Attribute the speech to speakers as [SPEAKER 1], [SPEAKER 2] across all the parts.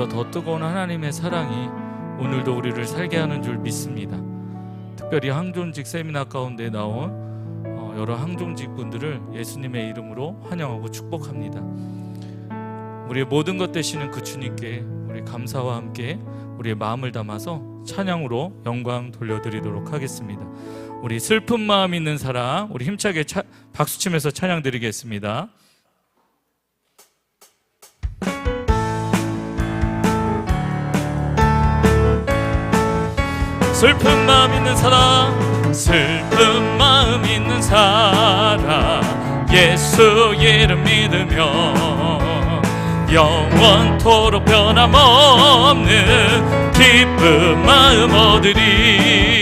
[SPEAKER 1] 더 뜨거운 하나님의 사랑이 오늘도 우리를 살게 하는 줄 믿습니다. 특별히 항존직 세미나 가운데 나온 여러 항존직 분들을 예수님의 이름으로 환영하고 축복합니다. 우리의 모든 것 되시는 그 주님께 우리 감사와 함께 우리의 마음을 담아서 찬양으로 영광 돌려드리도록 하겠습니다. 우리 슬픈 마음 있는 사람, 우리 힘차게 박수치면서 찬양 드리겠습니다. 슬픈 마음 있는 사람, 슬픈 마음 있는 사람, 예수 이름 믿으며 영원토록 변함없는 기쁜 마음 얻으리.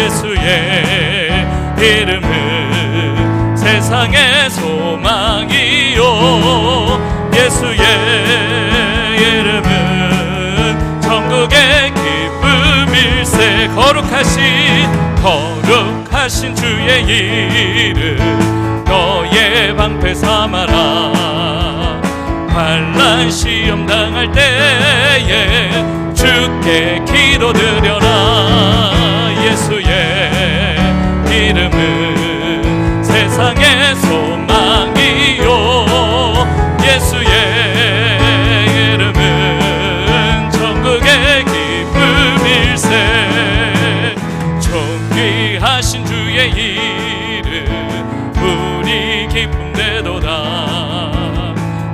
[SPEAKER 1] 예수의 이름은 세상의 소망이요, 예수의 이름은 천국의 기쁨일세. 거룩하신 주의 이름 너의 방패 삼아라. 환난 시험 당할 때에 주께 기도드려라. 예수의 이름은 세상의 소망이요, 예수의 이름은 천국의 기쁨일세. 존귀하신 주의 이름 우리 기쁨되도다.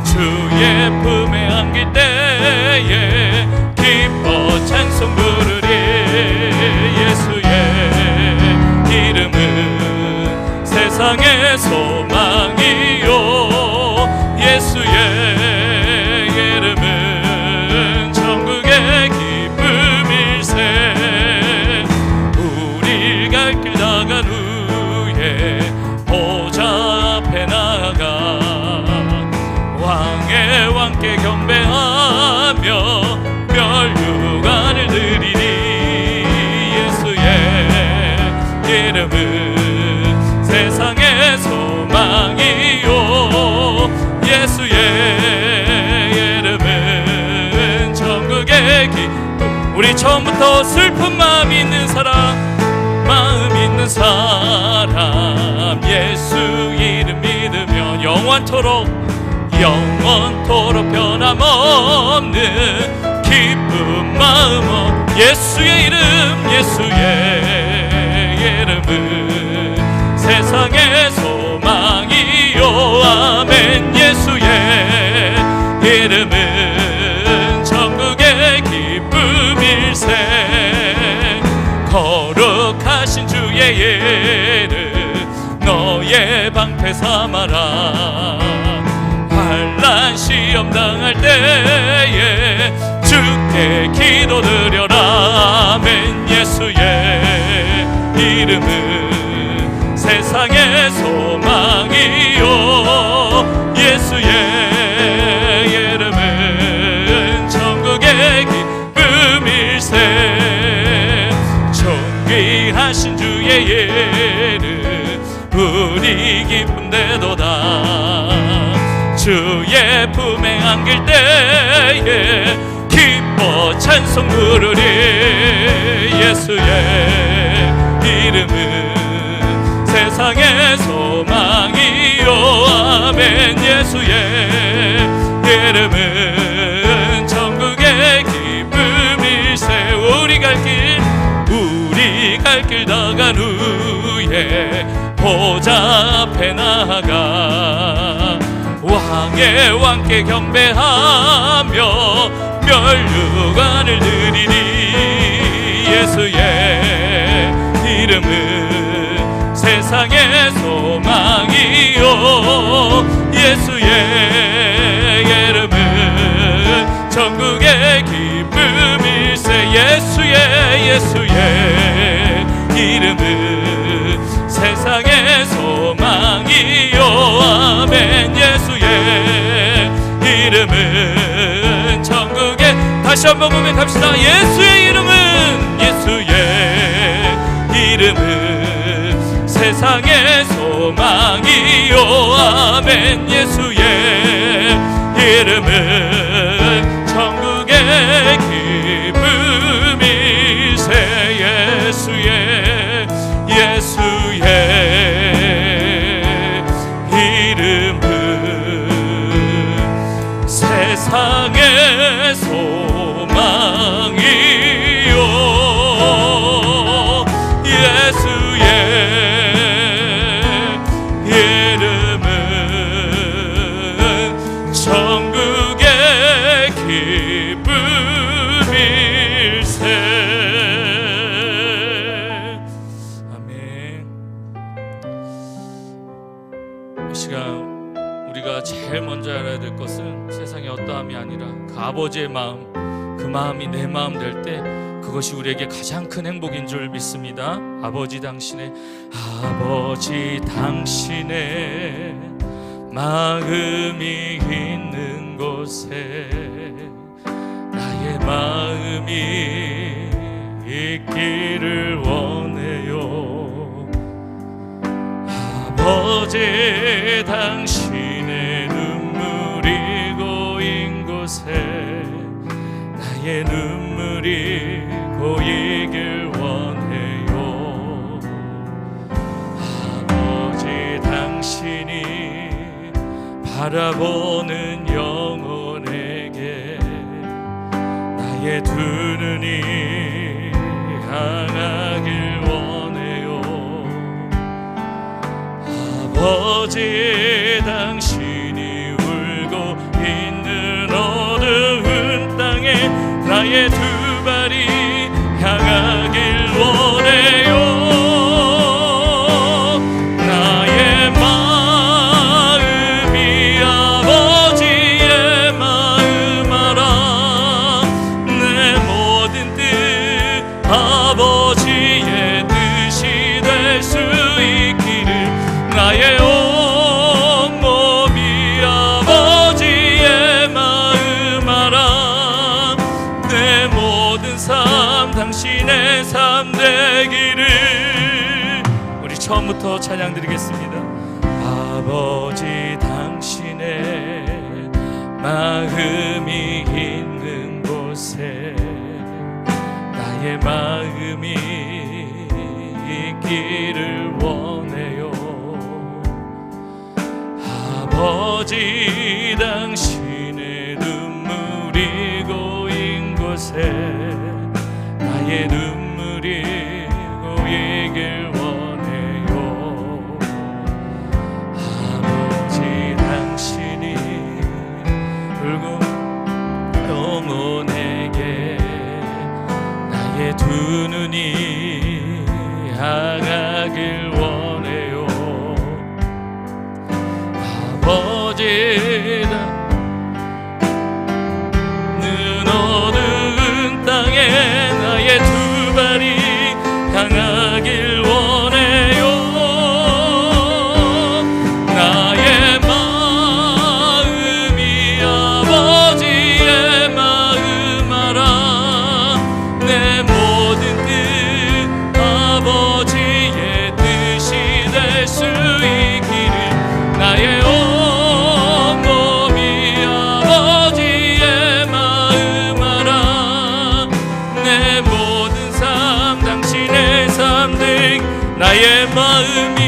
[SPEAKER 1] 주의 품에 안길 때에 기뻐 찬송 부르리. 예수의 이름은 세상의 소망이요, 예수의 이름은 천국의 기쁨일세. 우리 갈 길 나간 후에 보좌 앞에 나아가 왕의 왕께 경배하며 멸류관을 드리리. 예수의 이름은 세상의 소망이요, 예수의 이름은 천국의 기쁨. 우리 처음부터 슬픈 마음 있는 사람, 마음 있는 사람, 예수 이름 믿으면 영원토록 변함없는 기쁜 마음. 예수의 이름, 예수의 이름은 세상의 소망이요, 아멘. 예수의 이름은 천국의 기쁨일세. 거룩하신 주의 이름 너의 방패 삼아라. 환난 시험 당할 때에 주께 기도드려라. 아멘. 예수의 이름은 세상의 소망이요, 예수의 이름은 천국의 기쁨일세. 존귀하신 주의 이름 우리 기쁨되도다. 주의 품에 안길 때에 기뻐 찬송 부르리. 예수의 이름은 세상의 소망이요, 아멘. 예수의 이름은 천국의 기쁨일세. 우리 갈 길 나간 후에 보좌 앞에 나아가 왕의 왕께 경배하며 멸류관을 드리리. 예수의 이름은 세상의 소망이요, 예수의 이름은 천국의 기쁨일세. 예수의 이름은 세상의 소망이요, 아멘. 예수의 이름은 천국의, 다시 한번 고백합시다. 예수의 이름은 세상의 소망이요, 아멘. 예수의 이름은 천국의 시간 우리가 제일 먼저 알아야 될 것은 세상의 어떠함이 아니라 그 아버지의 마음, 그 마음이 내 마음 될 때 그것이 우리에게 가장 큰 행복인 줄 믿습니다. 아버지 당신의 마음이 있는 곳에 나의 마음이 있기를 원해요. 아버지 당신의 눈물이 고인 곳에 나의 눈물이 고이길 원해요. 아버지 당신이 바라보는 영혼에게 나의 두 눈이 향하길 원해요. 아버지 당신이 울고 있는 어두운 땅에 나의 두 발이 향하길 원해요. 나의 마음이 아버지의 마음 알아. 내 모든 뜻 아버지의 뜻이 될 수 있기를 나의 온몸이 아버지의 마음 알아. 내 모든 삶 당신의 삶 되기를. 우리 처음부터 찬양 드리겠습니다. 아버지 당신의 마음이 있는 곳에 나의 마음이 있기를 원해요. 아버지 당신의 눈물이 고인 곳에 나의 눈물이 고이길 원해요. 아버지 당신이 울고 영혼에게 나의 두 눈이 향하길 원해요. 아버지 눈 어두운 땅에 나의 두 발이 향하길 원해요. 나의 마음이 아버지의 마음 알아. 내 모든 뜻 아버지의 뜻이 될 수 있기를 나의 온몸이 아버지의 마음 알아. 내 모든 삶 당신의 삶 등 나의 마음이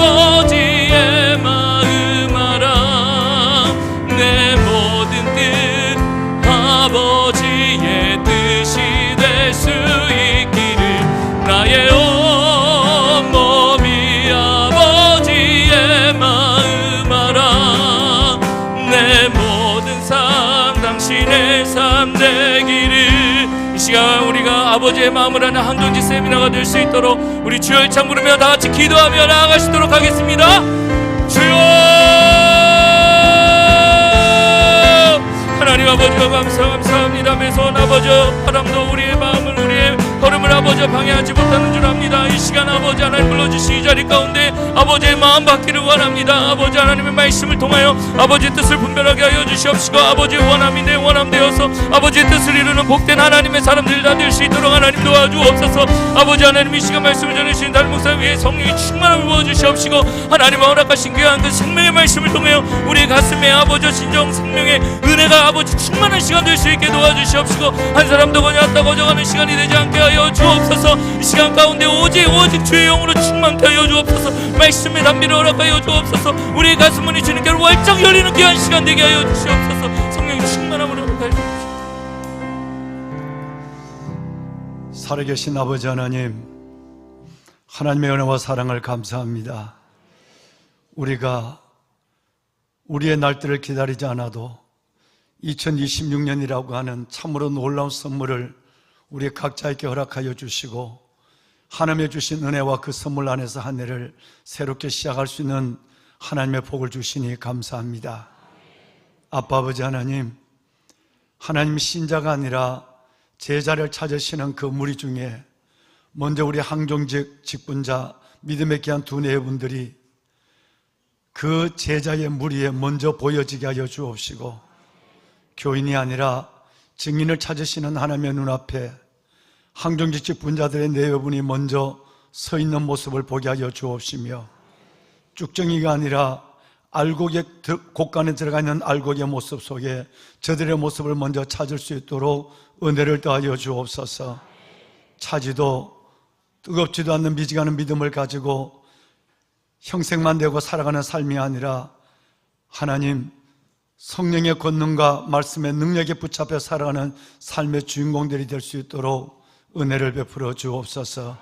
[SPEAKER 1] 아버지의 마음 알아. 내 모든 뜻 아버지의 뜻이 될 수 있기를 나의 온몸이 아버지의 마음 알아. 내 모든 삶 당신의 삶 되기를. 이 시간 우리가 아버지의 마음을 아는 항존지 세미나가 될 수 있도록 우리 주여 참 부르며 다 같이 기도하며 나아가시도록 하겠습니다. 주여 하나님 아버지가 감사합니다. 매서운 아버지 바람도 우리의 마음을 우리의 걸음을 아버지 방해하지 못하는 줄 압니다. 이 시간 아버지 하나님 불러주시 이 자리 가운데 아버지의 마음 받기를 원합니다. 아버지 하나님의 말씀을 통하여 아버지의 뜻을 분별하게 하여 주시옵시고 아버지의 원함이 내 원함 되어서 아버지의 뜻을 이루는 복된 하나님의 사람들이 다 될 수 있도록 하나님 도와주옵소서. 아버지 하나님 이 시간 말씀을 전해주신 담임 목사 위에 성령의 충만함을 부어주시옵시고 하나님 허락하신 귀한 그 생명의 말씀을 통하여 우리의 가슴에 아버지 진정 생명의 은혜가 아버지 충만한 시간 될 수 있게 도와주시옵시고 한 사람도 거냐왔다 거져가는 시간이 되지 않게 하여 주옵소서. 이 시간 가운데 오직 주의 영으로 충만케 하여 주옵소서. 말씀의 담비를 허락하여 주옵소서. 우리의 가슴문이 주님께로 활짝 열리는 귀한 시간 되게 하여 주시옵소서. 성령의 충만함으로 허락하여 주옵소서.
[SPEAKER 2] 살아계신 아버지 하나님, 하나님의 은혜와 사랑을 감사합니다. 우리가 우리의 날들을 기다리지 않아도 2026년이라고 하는 참으로 놀라운 선물을 우리 각자에게 허락하여 주시고 하나님의 주신 은혜와 그 선물 안에서 한 해를 새롭게 시작할 수 있는 하나님의 복을 주시니 감사합니다. 아빠 아버지 하나님, 하나님 신자가 아니라 제자를 찾으시는 그 무리 중에 먼저 우리 항종직 직분자 믿음의 귀한 두뇌 분들이 그 제자의 무리에 먼저 보여지게 하여 주옵시고, 교인이 아니라 증인을 찾으시는 하나님의 눈앞에 항종직 직분자들의 내여분이 먼저 서 있는 모습을 보게 하여 주옵시며, 쭉정이가 아니라 알곡의 곳간에 들어가 있는 알곡의 모습 속에 저들의 모습을 먼저 찾을 수 있도록 은혜를 더하여 주옵소서. 차지도 뜨겁지도 않는 미지근한 믿음을 가지고 형색만 되고 살아가는 삶이 아니라 하나님 성령의 권능과 말씀의 능력에 붙잡혀 살아가는 삶의 주인공들이 될 수 있도록 은혜를 베풀어 주옵소서.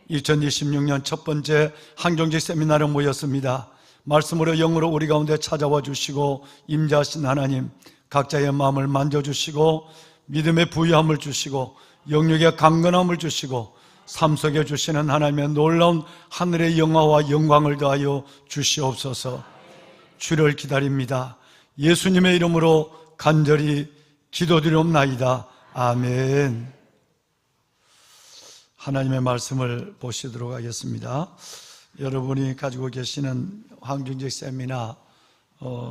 [SPEAKER 2] 2026년 첫 번째 항종직 세미나를 모였습니다. 말씀으로 영으로 우리 가운데 찾아와 주시고 임재하신 하나님, 각자의 마음을 만져주시고 믿음의 부유함을 주시고 영육의 강건함을 주시고 삶 속에 주시는 하나님의 놀라운 하늘의 영화와 영광을 더하여 주시옵소서. 주를 기다립니다. 예수님의 이름으로 간절히 기도드리옵나이다. 아멘. 하나님의 말씀을 보시도록 하겠습니다. 여러분이 가지고 계시는 항종직 세미나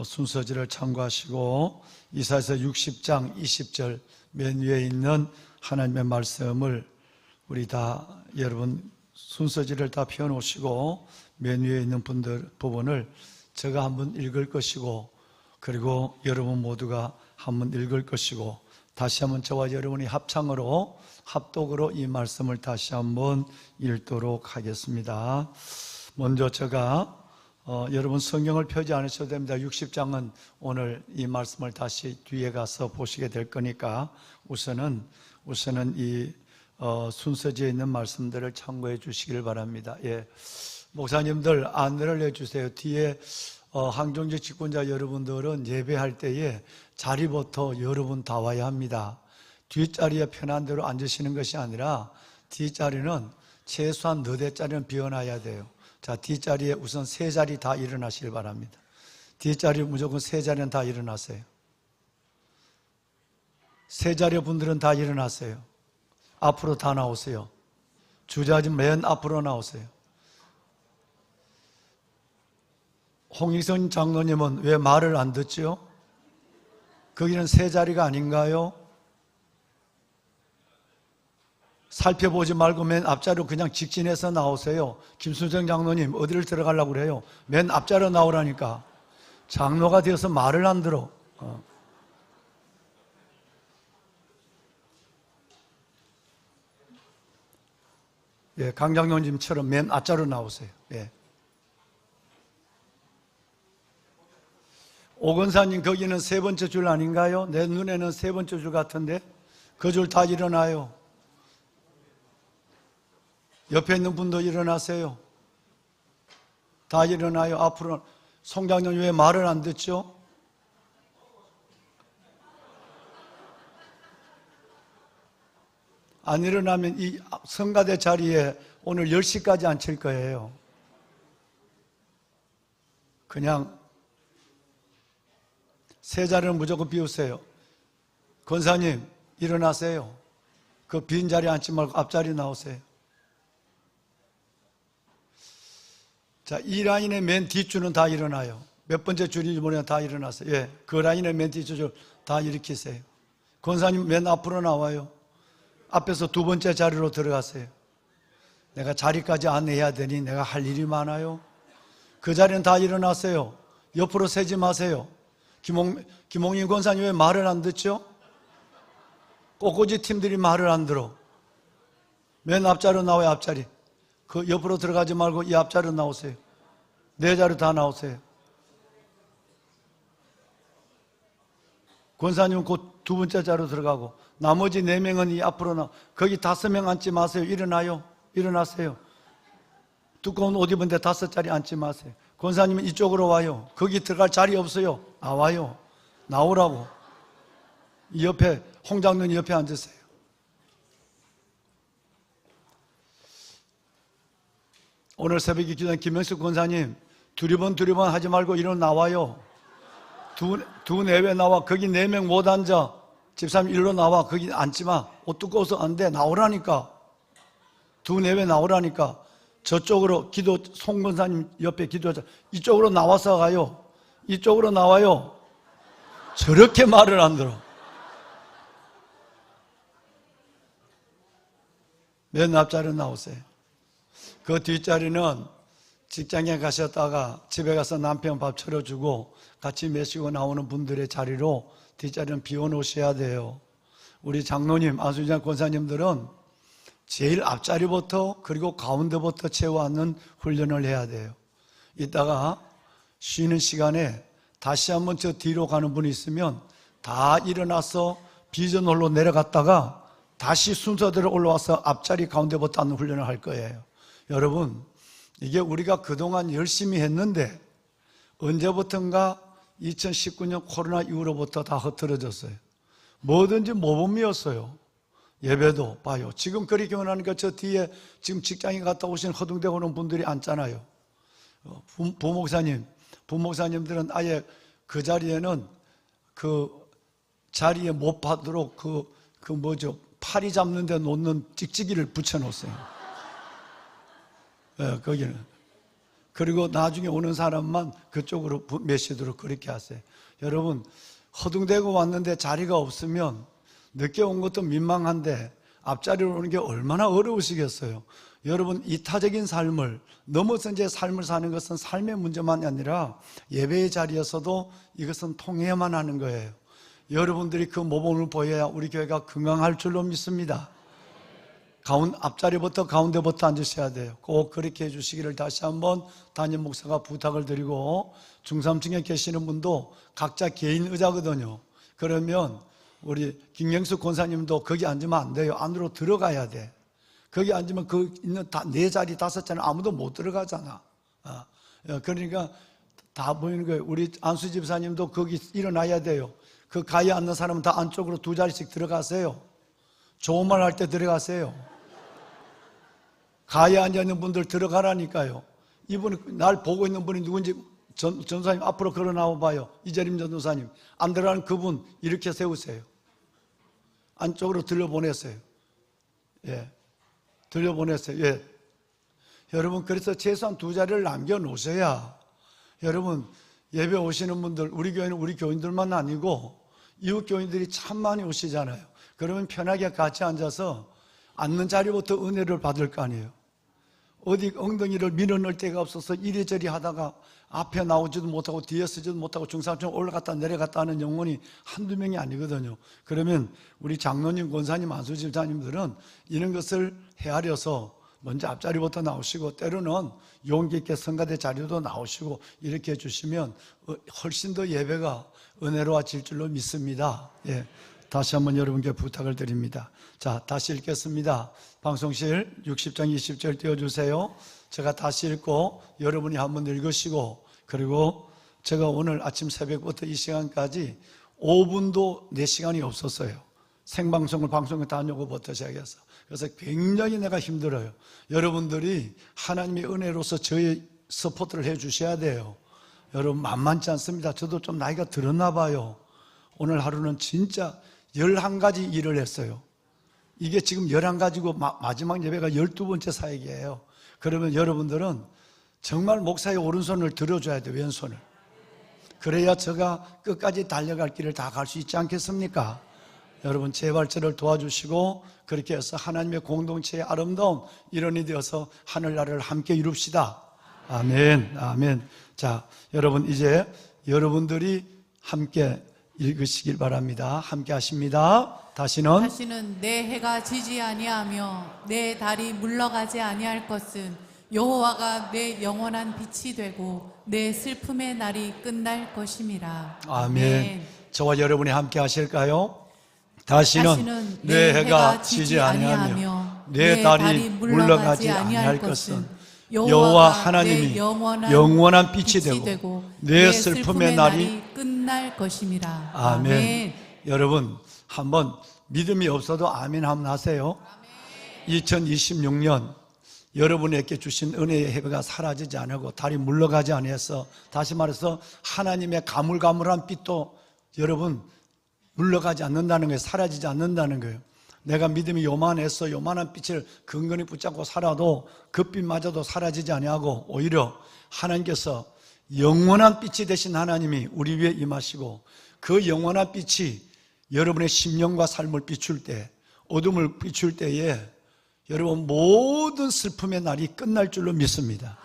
[SPEAKER 2] 순서지를 참고하시고 이사야서 60장 20절 맨 위에 있는 하나님의 말씀을 우리 다 여러분 순서지를 다 펴놓으시고 맨 위에 있는 부분을 제가 한번 읽을 것이고, 그리고 여러분 모두가 한번 읽을 것이고, 다시 한번 저와 여러분이 합독으로 이 말씀을 다시 한번 읽도록 하겠습니다. 먼저 제가 여러분 성경을 펴지 않으셔도 됩니다. 60장은 오늘 이 말씀을 다시 뒤에 가서 보시게 될 거니까 우선은 이 순서지에 있는 말씀들을 참고해 주시길 바랍니다. 예, 목사님들 안내를 해주세요. 뒤에 항종직 직분자 여러분들은 예배할 때에 자리부터 여러분 다 와야 합니다. 뒷자리에 편한 대로 앉으시는 것이 아니라 뒷자리는 최소한 4대짜리는 비워놔야 돼요. 자, 뒷자리에 우선 3자리 다 일어나시길 바랍니다. 뒷자리 무조건 3자리는 다 일어나세요. 3자리 분들은 다 일어나세요. 앞으로 다 나오세요. 주저하지 맨 앞으로 나오세요. 홍익선 장로님은 왜 말을 안 듣죠? 거기는 3자리가 아닌가요? 살펴보지 말고 맨 앞자리로 그냥 직진해서 나오세요. 김순정 장로님 어디를 들어가려고 그래요? 맨 앞자리로 나오라니까. 장로가 되어서 말을 안 들어. 예, 강 장로님처럼 맨 앞자리로 나오세요. 예. 오건사님 거기는 3번째 줄 아닌가요? 내 눈에는 3번째 줄 같은데 그 줄 다 일어나요. 옆에 있는 분도 일어나세요. 다 일어나요. 앞으로. 송장님 왜 말을 안 듣죠? 안 일어나면 이 성가대 자리에 오늘 10시까지 앉힐 거예요. 그냥 3자리는 무조건 비우세요. 권사님 일어나세요. 그 빈 자리에 앉지 말고 앞자리 나오세요. 자, 이 라인의 맨 뒷줄은 다 일어나요. 몇 번째 줄인지 모르겠는데 다 일어났어요. 예, 그 라인의 맨 뒷줄 다 일으키세요. 권사님 맨 앞으로 나와요. 앞에서 2번째 자리로 들어가세요. 내가 자리까지 안내해야 되니 내가 할 일이 많아요. 그 자리는 다 일어나세요. 옆으로 세지 마세요. 김홍인 권사님 왜 말을 안 듣죠? 꽃꽂이 팀들이 말을 안 들어. 맨 앞자리로 나와요. 앞자리. 그 옆으로 들어가지 말고 이 앞자리로 나오세요. 4자리 다 나오세요. 권사님은 곧 2번째 자리로 들어가고 나머지 4명은 이 앞으로 거기 5명 앉지 마세요. 일어나요. 일어나세요. 두꺼운 옷 입은데 5자리 앉지 마세요. 권사님은 이쪽으로 와요. 거기 들어갈 자리 없어요. 나와요. 나오라고. 이 옆에 홍 장로님 옆에 앉으세요. 오늘 새벽에 기도한 김명숙 권사님, 두리번 하지 말고 일로 나와요. 두 내외 나와. 거기 4명 못 앉아. 집사님 일로 나와. 거기 앉지 마. 옷 두꺼워서 안 돼. 나오라니까. 두 내외 나오라니까. 저쪽으로 송 권사님 옆에 기도하자. 이쪽으로 나와서 가요. 이쪽으로 나와요. 저렇게 말을 안 들어. 맨 앞자리로 나오세요. 그 뒷자리는 직장에 가셨다가 집에 가서 남편 밥 차려주고 같이 매시고 나오는 분들의 자리로 뒷자리는 비워놓으셔야 돼요. 우리 장로님, 안수장 권사님들은 제일 앞자리부터 그리고 가운데부터 채워앉는 훈련을 해야 돼요. 이따가 쉬는 시간에 다시 한번 저 뒤로 가는 분이 있으면 다 일어나서 비전홀로 내려갔다가 다시 순서대로 올라와서 앞자리 가운데부터 앉는 훈련을 할 거예요. 여러분, 이게 우리가 그동안 열심히 했는데 언제부턴가 2019년 코로나 이후로부터 다 흐트러졌어요. 뭐든지 모범이었어요. 예배도 봐요. 지금 그렇게 원하니까 저 뒤에 지금 직장에 갔다 오신 허둥대 오는 분들이 앉잖아요. 부목사님들은 아예 그 자리에는 그 자리에 못 받도록 파리 잡는 데 놓는 찍찍이를 붙여놓았어요. 네, 거기는. 그리고 나중에 오는 사람만 그쪽으로 메시도록 그렇게 하세요. 여러분, 허둥대고 왔는데 자리가 없으면 늦게 온 것도 민망한데 앞자리로 오는 게 얼마나 어려우시겠어요. 여러분, 이타적인 삶을 넘어서 이제 삶을 사는 것은 삶의 문제만이 아니라 예배의 자리에서도 이것은 통해야만 하는 거예요. 여러분들이 그 모범을 보여야 우리 교회가 건강할 줄로 믿습니다. 앞자리부터 가운데부터 앉으셔야 돼요. 꼭 그렇게 해주시기를 다시 한번 담임 목사가 부탁을 드리고, 중삼층에 계시는 분도 각자 개인 의자거든요. 그러면 우리 김경수 권사님도 거기 앉으면 안 돼요. 안으로 들어가야 돼. 거기 앉으면 그 있는 네 자리 5자리는 아무도 못 들어가잖아. 그러니까 다 보이는 거예요. 우리 안수 집사님도 거기 일어나야 돼요. 그 가에 앉는 사람은 다 안쪽으로 2자리씩 들어가세요. 좋은 말 할 때 들어가세요. 가에 앉아있는 분들 들어가라니까요. 이분, 날 보고 있는 분이 누군지 전도사님 앞으로 걸어 나와 봐요. 이재림 전도사님. 안 들어가는 그분 이렇게 세우세요. 안쪽으로 들려보내세요. 예. 들려보내세요. 예. 여러분, 그래서 최소한 2자리를 남겨놓으셔야, 여러분, 예배 오시는 분들, 우리 교회는 우리 교인들만 아니고 이웃 교인들이 참 많이 오시잖아요. 그러면 편하게 같이 앉아서 앉는 자리부터 은혜를 받을 거 아니에요. 어디 엉덩이를 밀어넣을 데가 없어서 이리저리 하다가 앞에 나오지도 못하고 뒤에 서지도 못하고 중상층 올라갔다 내려갔다 하는 영혼이 한두 명이 아니거든요. 그러면 우리 장로님, 권사님, 안수집사님들은 이런 것을 헤아려서 먼저 앞자리부터 나오시고, 때로는 용기 있게 성가대 자리도 나오시고 이렇게 해주시면 훨씬 더 예배가 은혜로워질 줄로 믿습니다. 예. 다시 한번 여러분께 부탁을 드립니다. 자, 다시 읽겠습니다. 방송실 60장 20절 띄워주세요. 제가 다시 읽고 여러분이 한번 읽으시고, 그리고 제가 오늘 아침 새벽부터 이 시간까지 5분도 내 시간이 없었어요. 방송을 다녀고부터 시작해서. 그래서 굉장히 내가 힘들어요. 여러분들이 하나님의 은혜로서 저의 서포트를 해 주셔야 돼요. 여러분, 만만치 않습니다. 저도 좀 나이가 들었나 봐요. 오늘 하루는 진짜 11가지 일을 했어요. 이게 지금 11가지고 마지막 예배가 12번째 사역이에요. 그러면 여러분들은 정말 목사의 오른손을 들어줘야 돼요. 왼손을. 그래야 제가 끝까지 달려갈 길을 다 갈 수 있지 않겠습니까? 여러분, 제발 저를 도와주시고 그렇게 해서 하나님의 공동체의 아름다운 일원이 되어서 하늘나라를 함께 이룹시다. 아멘, 아멘. 자, 여러분, 이제 여러분들이 함께 읽으시길 바랍니다. 함께 하십니다. 다시는
[SPEAKER 3] 내 해가 지지 아니하며 내 달이 물러가지 아니할 것은 여호와가 내 영원한 빛이 되고 내 슬픔의 날이 끝날 것임이라.
[SPEAKER 2] 아멘. 저와 여러분이 함께 하실까요? 다시는 내 해가 지지 아니하며 내 달이 물러가지 아니할 것은 여호와 하나님이 영원한 빛이 되고 내 슬픔의 날이
[SPEAKER 3] 끝날 것임이라.
[SPEAKER 2] 아멘. 여러분, 한번 믿음이 없어도 아멘 한번 하세요. 2026년 여러분에게 주신 은혜의 해가 사라지지 않고 달이 물러가지 않아서, 다시 말해서 하나님의 가물가물한 빛도 여러분 물러가지 않는다는 거예요. 사라지지 않는다는 거예요. 내가 믿음이 요만해서 요만한 빛을 근근히 붙잡고 살아도 그 빛마저도 사라지지 아니하고 오히려 하나님께서 영원한 빛이 되신 하나님이 우리 위에 임하시고 그 영원한 빛이 여러분의 심령과 삶을 비출 때, 어둠을 비출 때에 여러분 모든 슬픔의 날이 끝날 줄로 믿습니다.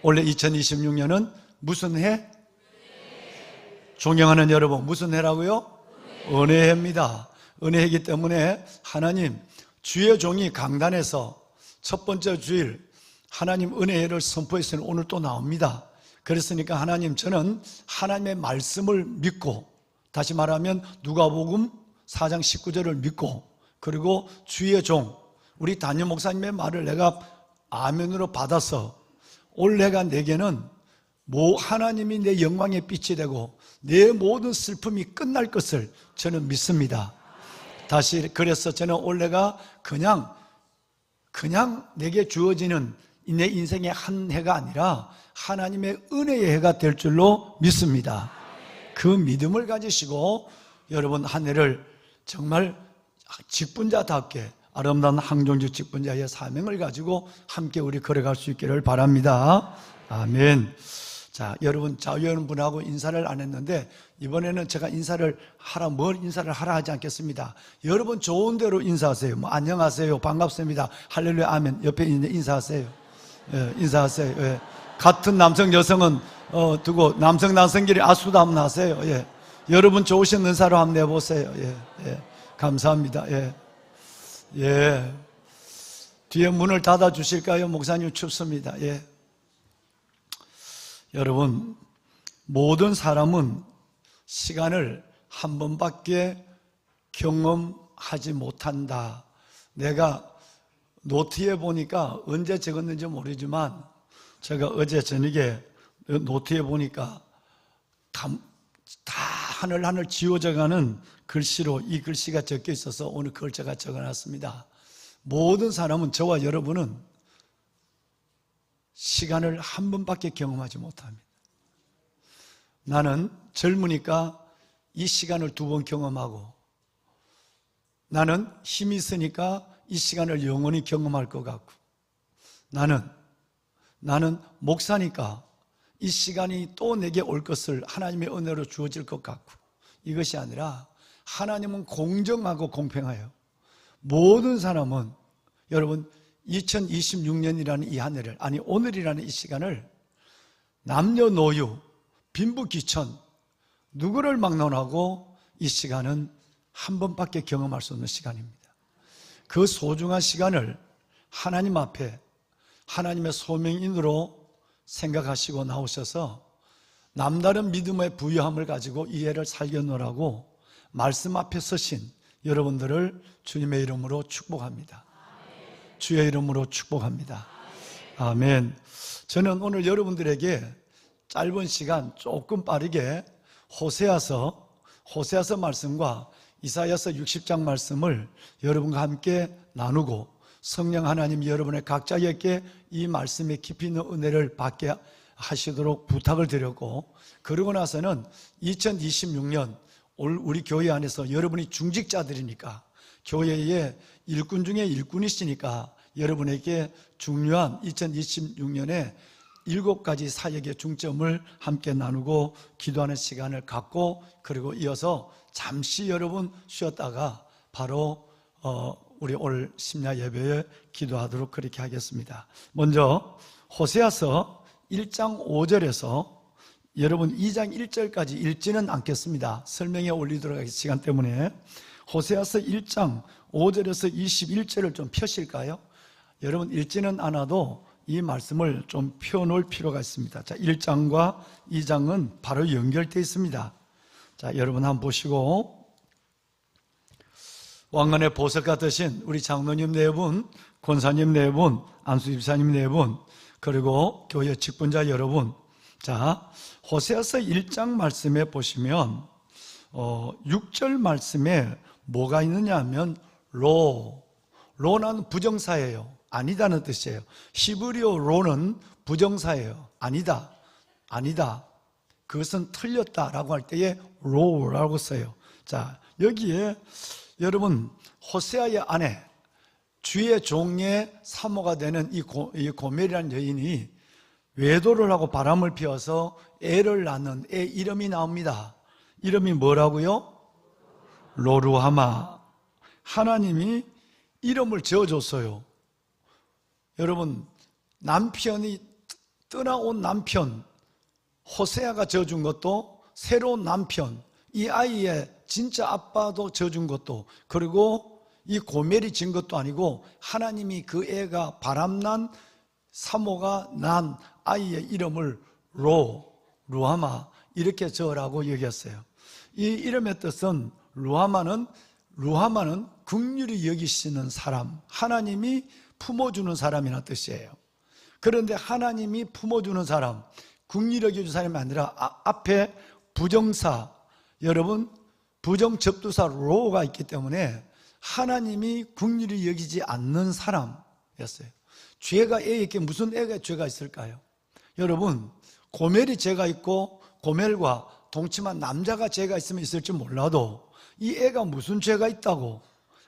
[SPEAKER 2] 올해 2026년은 무슨 해? 존경하는 여러분, 무슨 해라고요? 은혜해입니다. 은혜이기 때문에 하나님, 주의 종이 강단에서 첫 번째 주일 하나님 은혜를 선포했으니 오늘 또 나옵니다. 그랬으니까 하나님, 저는 하나님의 말씀을 믿고, 다시 말하면 누가복음 4장 19절을 믿고, 그리고 주의 종 우리 담임 목사님의 말을 내가 아멘으로 받아서 올해가 내게는 하나님이 내 영광의 빛이 되고 내 모든 슬픔이 끝날 것을 저는 믿습니다. 다시, 그래서 저는 올해가 그냥 내게 주어지는 내 인생의 한 해가 아니라 하나님의 은혜의 해가 될 줄로 믿습니다. 그 믿음을 가지시고 여러분 한 해를 정말 직분자답게 아름다운 항종직 직분자의 사명을 가지고 함께 우리 걸어갈 수 있기를 바랍니다. 아멘. 자, 여러분 자유연분하고 인사를 안 했는데 이번에는 제가 뭘 인사를 하라 하지 않겠습니다. 여러분 좋은 대로 인사하세요. 뭐 안녕하세요, 반갑습니다, 할렐루야, 아멘. 옆에 있는 인사하세요. 예, 인사하세요. 예. 같은 남성 여성은 두고 남성끼리 아수담 하세요. 예. 여러분 좋으신 은사로 한번 내보세요. 예. 예. 감사합니다. 예. 예. 뒤에 문을 닫아 주실까요? 목사님 춥습니다. 예. 여러분, 모든 사람은 시간을 한 번밖에 경험하지 못한다. 내가 노트에 보니까 언제 적었는지 모르지만 제가 어제 저녁에 노트에 보니까 다 하늘 지워져가는 글씨로 이 글씨가 적혀 있어서 오늘 그걸 제가 적어놨습니다. 모든 사람은, 저와 여러분은 시간을 한 번밖에 경험하지 못합니다. 나는 젊으니까 이 시간을 2번 경험하고, 나는 힘이 있으니까 이 시간을 영원히 경험할 것 같고, 나는 목사니까 이 시간이 또 내게 올 것을 하나님의 은혜로 주어질 것 같고, 이것이 아니라 하나님은 공정하고 공평해요. 모든 사람은, 여러분 2026년이라는 이 한 해를, 아니 오늘이라는 이 시간을 남녀노유, 빈부귀천 누구를 막론하고 이 시간은 한 번밖에 경험할 수 없는 시간입니다. 그 소중한 시간을 하나님 앞에 하나님의 소명인으로 생각하시고 나오셔서 남다른 믿음의 부유함을 가지고 이 해를 살겨놓으라고 말씀 앞에 서신 여러분들을 주님의 이름으로 축복합니다. 주의 이름으로 축복합니다. 아멘. 저는 오늘 여러분들에게 짧은 시간 조금 빠르게 호세아서 말씀과 이사야서 60장 말씀을 여러분과 함께 나누고, 성령 하나님 여러분의 각자에게 이 말씀에 깊이 있는 은혜를 받게 하시도록 부탁을 드렸고, 그러고 나서는 2026년 우리 교회 안에서 여러분이 중직자들이니까, 교회의 일꾼 중에 일꾼이시니까 여러분에게 중요한 2026년에 7가지 사역의 중점을 함께 나누고 기도하는 시간을 갖고, 그리고 이어서 잠시 여러분 쉬었다가 바로 우리 올 심야 예배에 기도하도록 그렇게 하겠습니다. 먼저 호세아서 1장 5절에서 여러분 2장 1절까지 읽지는 않겠습니다. 설명에 올리도록 하겠습니다. 시간 때문에. 호세아서 1장 5절에서 21절을 좀 펴실까요? 여러분 읽지는 않아도 이 말씀을 좀 펴놓을 필요가 있습니다. 자, 1장과 2장은 바로 연결되어 있습니다. 자, 여러분 한번 보시고, 왕관의 보석 같으신 우리 장로님 4분, 권사님 4분, 안수 집사님 4분, 그리고 교회 직분자 여러분. 자, 호세아서 1장 말씀에 보시면 6절 말씀에 뭐가 있느냐 하면 로는 부정사예요. 아니다는 뜻이에요. 히브리어 로는 부정사예요. 아니다, 아니다. 그것은 틀렸다라고 할 때에 로라고 써요. 자, 여기에 여러분 호세아의 아내, 주의 종의 사모가 되는 이 고멜이라는 여인이 외도를 하고 바람을 피워서 애를 낳는 애 이름이 나옵니다. 이름이 뭐라고요? 로루하마. 하나님이 이름을 지어줬어요. 여러분, 남편이 떠나온 남편 호세아가 지어준 것도, 새로운 남편 이 아이의 진짜 아빠도 지어준 것도, 그리고 이 고멜이 진 것도 아니고 하나님이 그 애가 바람난 사모가 난 아이의 이름을 루하마 이렇게 지으라고 얘기했어요. 이 이름의 뜻은 루하마는 긍휼히 여기시는 사람, 하나님이 품어주는 사람이라는 뜻이에요. 그런데 하나님이 품어주는 사람, 긍휼히 여겨주는 사람이 아니라 앞에 부정사, 여러분 부정접두사 로가 있기 때문에 하나님이 긍휼히 여기지 않는 사람이었어요. 죄가 애에게 무슨 애가 죄가 있을까요? 여러분, 고멜이 죄가 있고 고멜과 동침한 남자가 죄가 있으면 있을지 몰라도 이 애가 무슨 죄가 있다고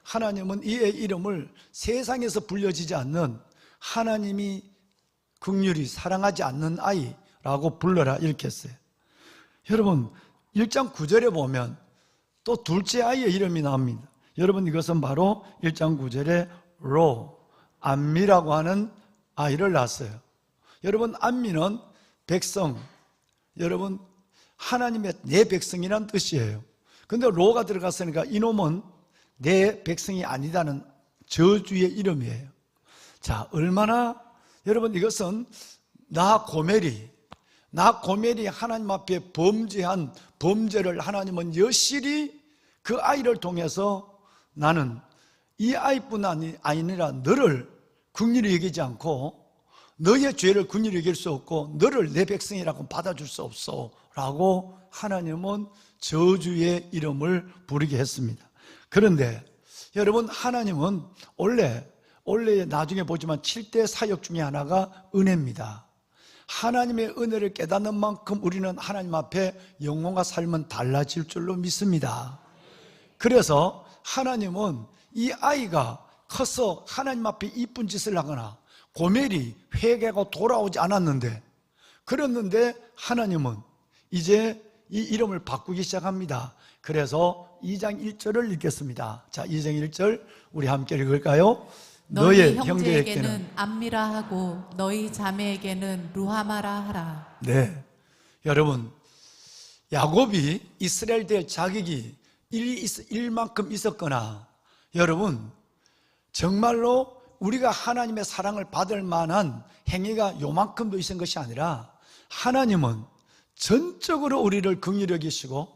[SPEAKER 2] 하나님은 이 애 이름을 세상에서 불려지지 않는, 하나님이 긍휼히 사랑하지 않는 아이라고 불러라 이렇게 했어요. 여러분 1장 9절에 보면 또 둘째 아이의 이름이 나옵니다. 여러분 이것은 바로 1장 9절에 암미라고 하는 아이를 낳았어요. 여러분 암미는 백성, 여러분 하나님의 내 백성이란 뜻이에요. 근데 로가 들어갔으니까 이놈은 내 백성이 아니다는 저주의 이름이에요. 자, 얼마나 여러분 이것은 나 고멜이 하나님 앞에 범죄한 범죄를 하나님은 여실히 그 아이를 통해서 나는 이 아이뿐 아니라 너를 긍휼히 여기지 않고 너의 죄를 긍휼히 여길 수 없고 너를 내 백성이라고 받아줄 수 없어 라고 하나님은 저주의 이름을 부르게 했습니다. 그런데 여러분 하나님은 원래 나중에 보지만 7대 사역 중에 하나가 은혜입니다. 하나님의 은혜를 깨닫는 만큼 우리는 하나님 앞에 영혼과 삶은 달라질 줄로 믿습니다. 그래서 하나님은 이 아이가 커서 하나님 앞에 이쁜 짓을 하거나 고멜이 회개하고 돌아오지 않았는데, 그랬는데 하나님은 이제 이 이름을 바꾸기 시작합니다. 그래서 2장 1절을 읽겠습니다. 자, 2장 1절 우리 함께 읽을까요?
[SPEAKER 3] 너희 형제에게는 암미라 하고 너희 자매에게는 루하마라 하라.
[SPEAKER 2] 네, 여러분 야곱이 이스라엘 될 자격이 일만큼 있었거나, 여러분 정말로 우리가 하나님의 사랑을 받을 만한 행위가 요만큼도 있은 것이 아니라 하나님은 전적으로 우리를 긍휼히 여기시고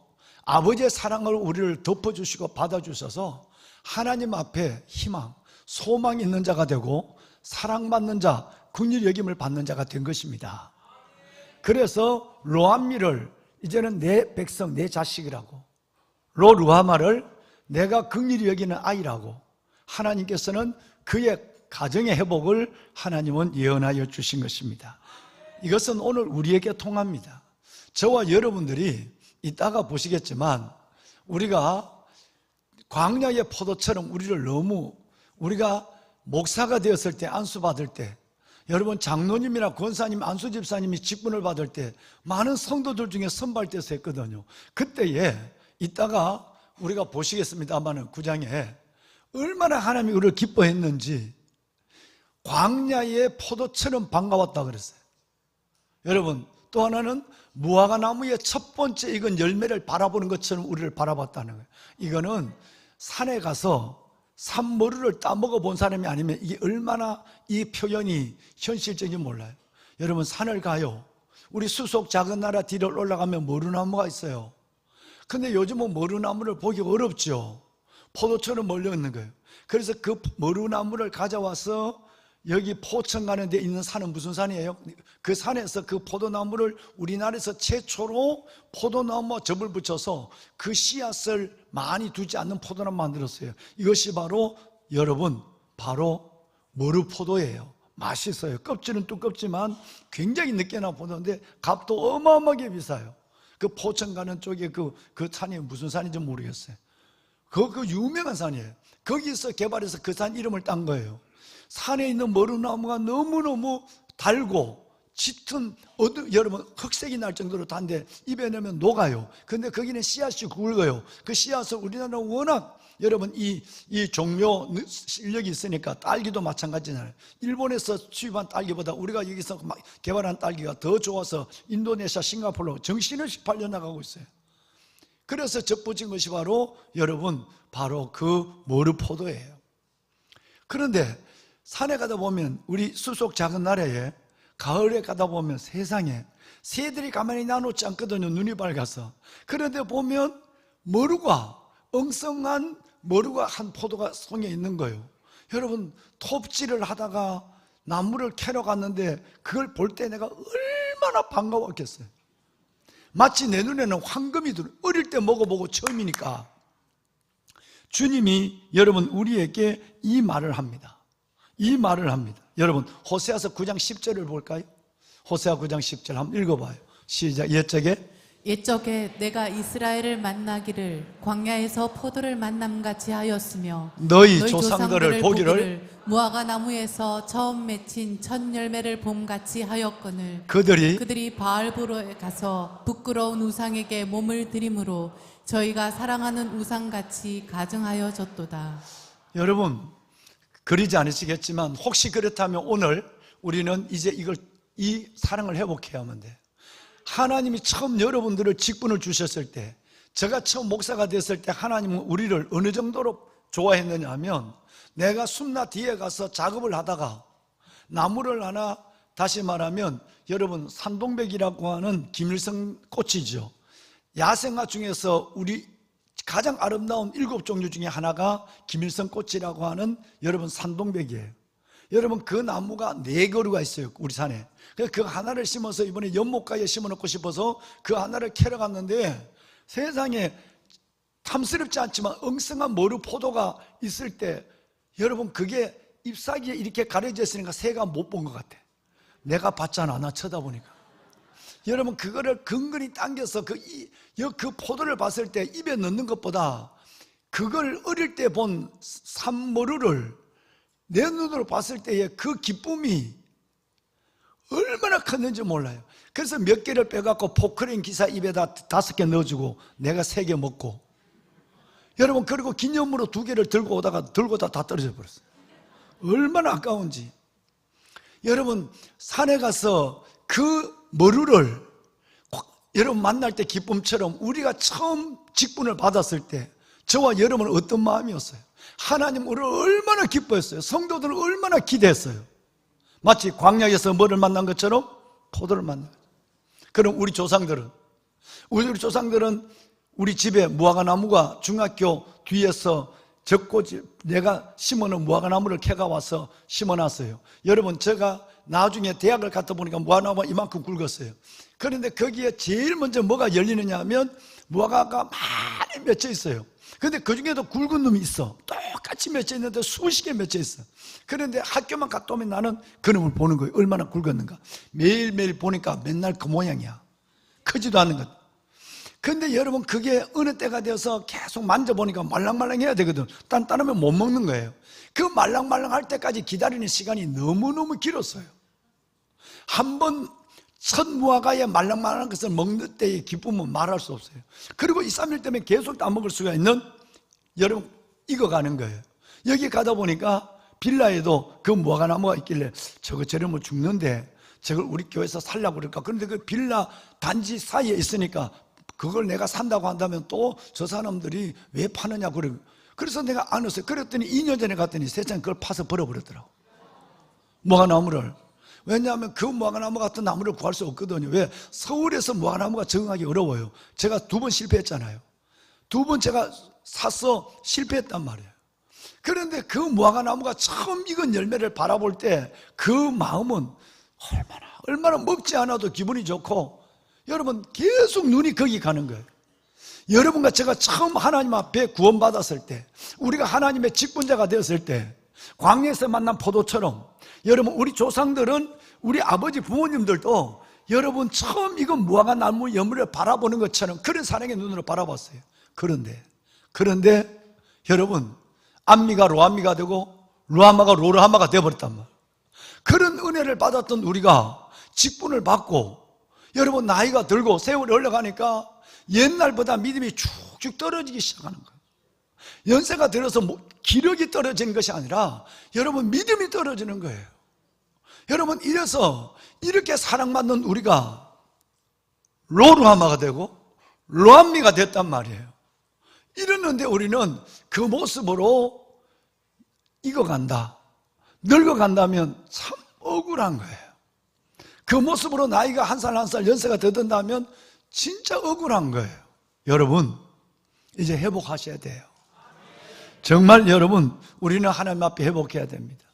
[SPEAKER 2] 아버지의 사랑을 우리를 덮어주시고 받아주셔서 하나님 앞에 희망, 소망이 있는 자가 되고 사랑받는 자, 긍휼히 여김을 받는 자가 된 것입니다. 그래서 로암미를 이제는 내 백성, 내 자식이라고, 루하마를 내가 긍휼히 여기는 아이라고, 하나님께서는 그의 가정의 회복을 하나님은 예언하여 주신 것입니다. 이것은 오늘 우리에게 통합니다. 저와 여러분들이 이따가 보시겠지만 우리가 광야의 포도처럼 우리가 목사가 되었을 때, 안수받을 때, 여러분 장로님이나 권사님, 안수집사님이 직분을 받을 때 많은 성도들 중에 선발돼서 했거든요. 그때에 이따가 우리가 보시겠습니다만 9장에 얼마나 하나님이 우리를 기뻐했는지, 광야의 포도처럼 반가웠다 그랬어요. 여러분 또 하나는 무화과 나무의 첫 번째 익은 열매를 바라보는 것처럼 우리를 바라봤다는 거예요. 이거는 산에 가서 산머루를 따먹어 본 사람이 아니면 이게 얼마나 이 표현이 현실적인지 몰라요. 여러분 산을 가요. 우리 수속 작은 나라 뒤를 올라가면 머루나무가 있어요. 근데 요즘은 머루나무를 보기 어렵죠. 포도처럼 몰려 있는 거예요. 그래서 그 머루나무를 가져와서 여기 포천 가는 데 있는 산은 무슨 산이에요? 그 산에서 그 포도나무를 우리나라에서 최초로 포도나무와 접을 붙여서 그 씨앗을 많이 두지 않는 포도나무 만들었어요. 이것이 바로 여러분 바로 머루포도예요. 맛있어요. 껍질은 두껍지만 굉장히 늦게나 포도인데 값도 어마어마하게 비싸요. 그 포천 가는 쪽에 그 산이 무슨 산인지 모르겠어요. 그 유명한 산이에요. 거기서 개발해서 그 산 이름을 딴 거예요. 산에 있는 머루나무가 너무너무 달고 짙은 여러분 흑색이 날 정도로 단데 입에 넣으면 녹아요. 근데 거기는 씨앗이 굵어요. 그 씨앗을 우리나라는 워낙 여러분 이 종묘 실력이 있으니까 딸기도 마찬가지잖아요. 일본에서 수입한 딸기보다 우리가 여기서 개발한 딸기가 더 좋아서 인도네시아, 싱가포르로 정신없이 팔려나가고 있어요. 그래서 접붙인 것이 바로 여러분 바로 그 머루포도예요. 그런데 산에 가다 보면 우리 수속 작은 나라에 가을에 가다 보면 세상에 새들이 가만히 나놓지 않거든요. 눈이 밝아서. 그런데 보면 머루가 엉성한 머루가 한 포도가 송에 있는 거예요. 여러분 톱질을 하다가 나무를 캐러 갔는데 그걸 볼 때 내가 얼마나 반가웠겠어요. 마치 내 눈에는 황금이 들어. 어릴 때 먹어보고 처음이니까. 주님이 여러분 우리에게 이 말을 합니다. 이 말을 합니다. 여러분 호세아서 9장 10절을 볼까요? 호세아 9장 10절 한번 읽어봐요. 시작.
[SPEAKER 3] 옛적에 내가 이스라엘을 만나기를 광야에서 포도를 만남같이 하였으며
[SPEAKER 2] 너희 조상들을 보기를
[SPEAKER 3] 무화과 나무에서 처음 맺힌 첫 열매를 봄같이 하였거늘 그들이 바알보로에 가서 부끄러운 우상에게 몸을 들이므로 저희가 사랑하는 우상같이 가증하여졌도다.
[SPEAKER 2] 여러분 그러지 않으시겠지만 혹시 그렇다면 오늘 우리는 이제 이 사랑을 회복해야만 돼. 하나님이 처음 여러분들을 직분을 주셨을 때, 제가 처음 목사가 됐을 때 하나님은 우리를 어느 정도로 좋아했느냐 하면, 내가 숨나 뒤에 가서 작업을 하다가 나무를 하나, 다시 말하면 여러분 산동백이라고 하는 김일성 꽃이죠. 야생화 중에서 우리 가장 아름다운 7종류 중에 하나가 김일성 꽃이라고 하는 여러분 산동백이에요. 여러분 그 나무가 4그루가 있어요. 우리 산에. 그래서 그 하나를 심어서 이번에 연못가에 심어놓고 싶어서 그 하나를 캐러 갔는데, 세상에 탐스럽지 않지만 엉성한 머루 포도가 있을 때 여러분 그게 잎사귀에 이렇게 가려져 있으니까 새가 못 본 것 같아. 내가 봤잖아. 나 쳐다보니까. 여러분 그거를 근근히 당겨서 그 포도를 봤을 때 입에 넣는 것보다 그걸 어릴 때 본 산머루를 내 눈으로 봤을 때의 그 기쁨이 얼마나 컸는지 몰라요. 그래서 몇 개를 빼갖고 포크레인 기사 입에다 5개 넣어주고 내가 3개 먹고, 여러분 그리고 기념으로 2개를 들고 오다가 다 떨어져 버렸어요. 얼마나 아까운지. 여러분 산에 가서 그 머루를 여러분 만날 때 기쁨처럼 우리가 처음 직분을 받았을 때 저와 여러분은 어떤 마음이었어요? 하나님 우리를 얼마나 기뻐했어요. 성도들을 얼마나 기대했어요. 마치 광야에서 뭐를 만난 것처럼 포도를 만난 거죠. 그럼 우리 조상들은 우리 집에 무화과 나무가 중학교 뒤에서 젖꽃이 내가 심어놓은 무화과 나무를 캐가 와서 심어놨어요. 여러분 제가 나중에 대학을 갔다 보니까 무화과 나무가 이만큼 굵었어요. 그런데 거기에 제일 먼저 뭐가 열리느냐 하면 무화과가 많이 맺혀 있어요. 근데 그 중에도 굵은 놈이 있어. 똑같이 맺혀 있는데 수십 개 맺혀 있어. 그런데 학교만 갔다 오면 나는 그 놈을 보는 거예요. 얼마나 굵었는가. 매일매일 보니까 맨날 그 모양이야. 크지도 않은 것. 근데 여러분 그게 어느 때가 되어서 계속 만져보니까 말랑말랑해야 되거든. 단단하면 못 먹는 거예요. 그 말랑말랑할 때까지 기다리는 시간이 너무너무 길었어요. 한번 첫 무화과에 말랑말랑한 것을 먹는 때의 기쁨은 말할 수 없어요. 그리고 2, 3일 때문에 계속 따먹을 수가 있는, 여러분 익어가는 거예요. 여기 가다 보니까 빌라에도 그 무화과 나무가 있길래 저거 저러면 죽는데 저걸 우리 교회에서 살려고 그럴까. 그런데 그 빌라 단지 사이에 있으니까 그걸 내가 산다고 한다면 또 저 사람들이 왜 파느냐 그래. 그래서 내가 안 했어요. 그랬더니 2년 전에 갔더니 세상에 그걸 파서 버려버렸더라고, 무화과 나무를. 왜냐하면 그 무화과나무 같은 나무를 구할 수 없거든요. 왜? 서울에서 무화과나무가 적응하기 어려워요. 제가 2번 실패했잖아요. 2번 제가 사서 실패했단 말이에요. 그런데 그 무화과나무가 처음 익은 열매를 바라볼 때 그 마음은 얼마나 먹지 않아도 기분이 좋고, 여러분 계속 눈이 거기 가는 거예요. 여러분과 제가 처음 하나님 앞에 구원받았을 때, 우리가 하나님의 직분자가 되었을 때, 광야에서 만난 포도처럼 여러분 우리 조상들은 우리 아버지 부모님들도 여러분 처음 이건 무화과 나무 여물을 바라보는 것처럼 그런 사랑의 눈으로 바라봤어요. 그런데 여러분 암미가 로암미가 되고 루아마가 로르하마가 되어버렸단 말이에요. 그런 은혜를 받았던 우리가 직분을 받고 여러분 나이가 들고 세월이 흘러가니까 옛날보다 믿음이 쭉쭉 떨어지기 시작하는 거예요. 연세가 들어서 기력이 떨어지는 것이 아니라 여러분 믿음이 떨어지는 거예요. 여러분 이래서 이렇게 사랑받는 우리가 로르하마가 되고 로암미가 됐단 말이에요. 이랬는데 우리는 그 모습으로 익어간다, 늙어간다면 참 억울한 거예요. 그 모습으로 나이가 한 살 한 살 연세가 더 든다면 진짜 억울한 거예요. 여러분 이제 회복하셔야 돼요. 정말 여러분 우리는 하나님 앞에 회복해야 됩니다.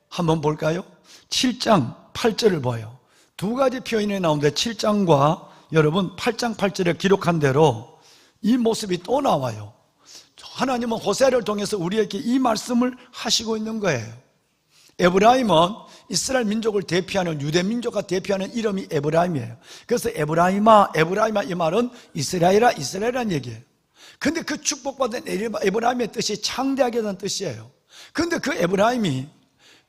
[SPEAKER 2] 한번 볼까요? 7장 8절을 봐요. 두 가지 표현이 나오는데 7장과 여러분 8장 8절에 기록한 대로 이 모습이 또 나와요. 하나님은 호세아를 통해서 우리에게 이 말씀을 하시고 있는 거예요. 에브라임은 이스라엘 민족을 대표하는 유대 민족과 대표하는 이름이 에브라임이에요. 그래서 에브라임아 이 말은 이스라엘이라는 얘기예요. 근데 그 축복받은 에브라임의 뜻이 창대하게라는 뜻이에요. 근데 그 에브라임이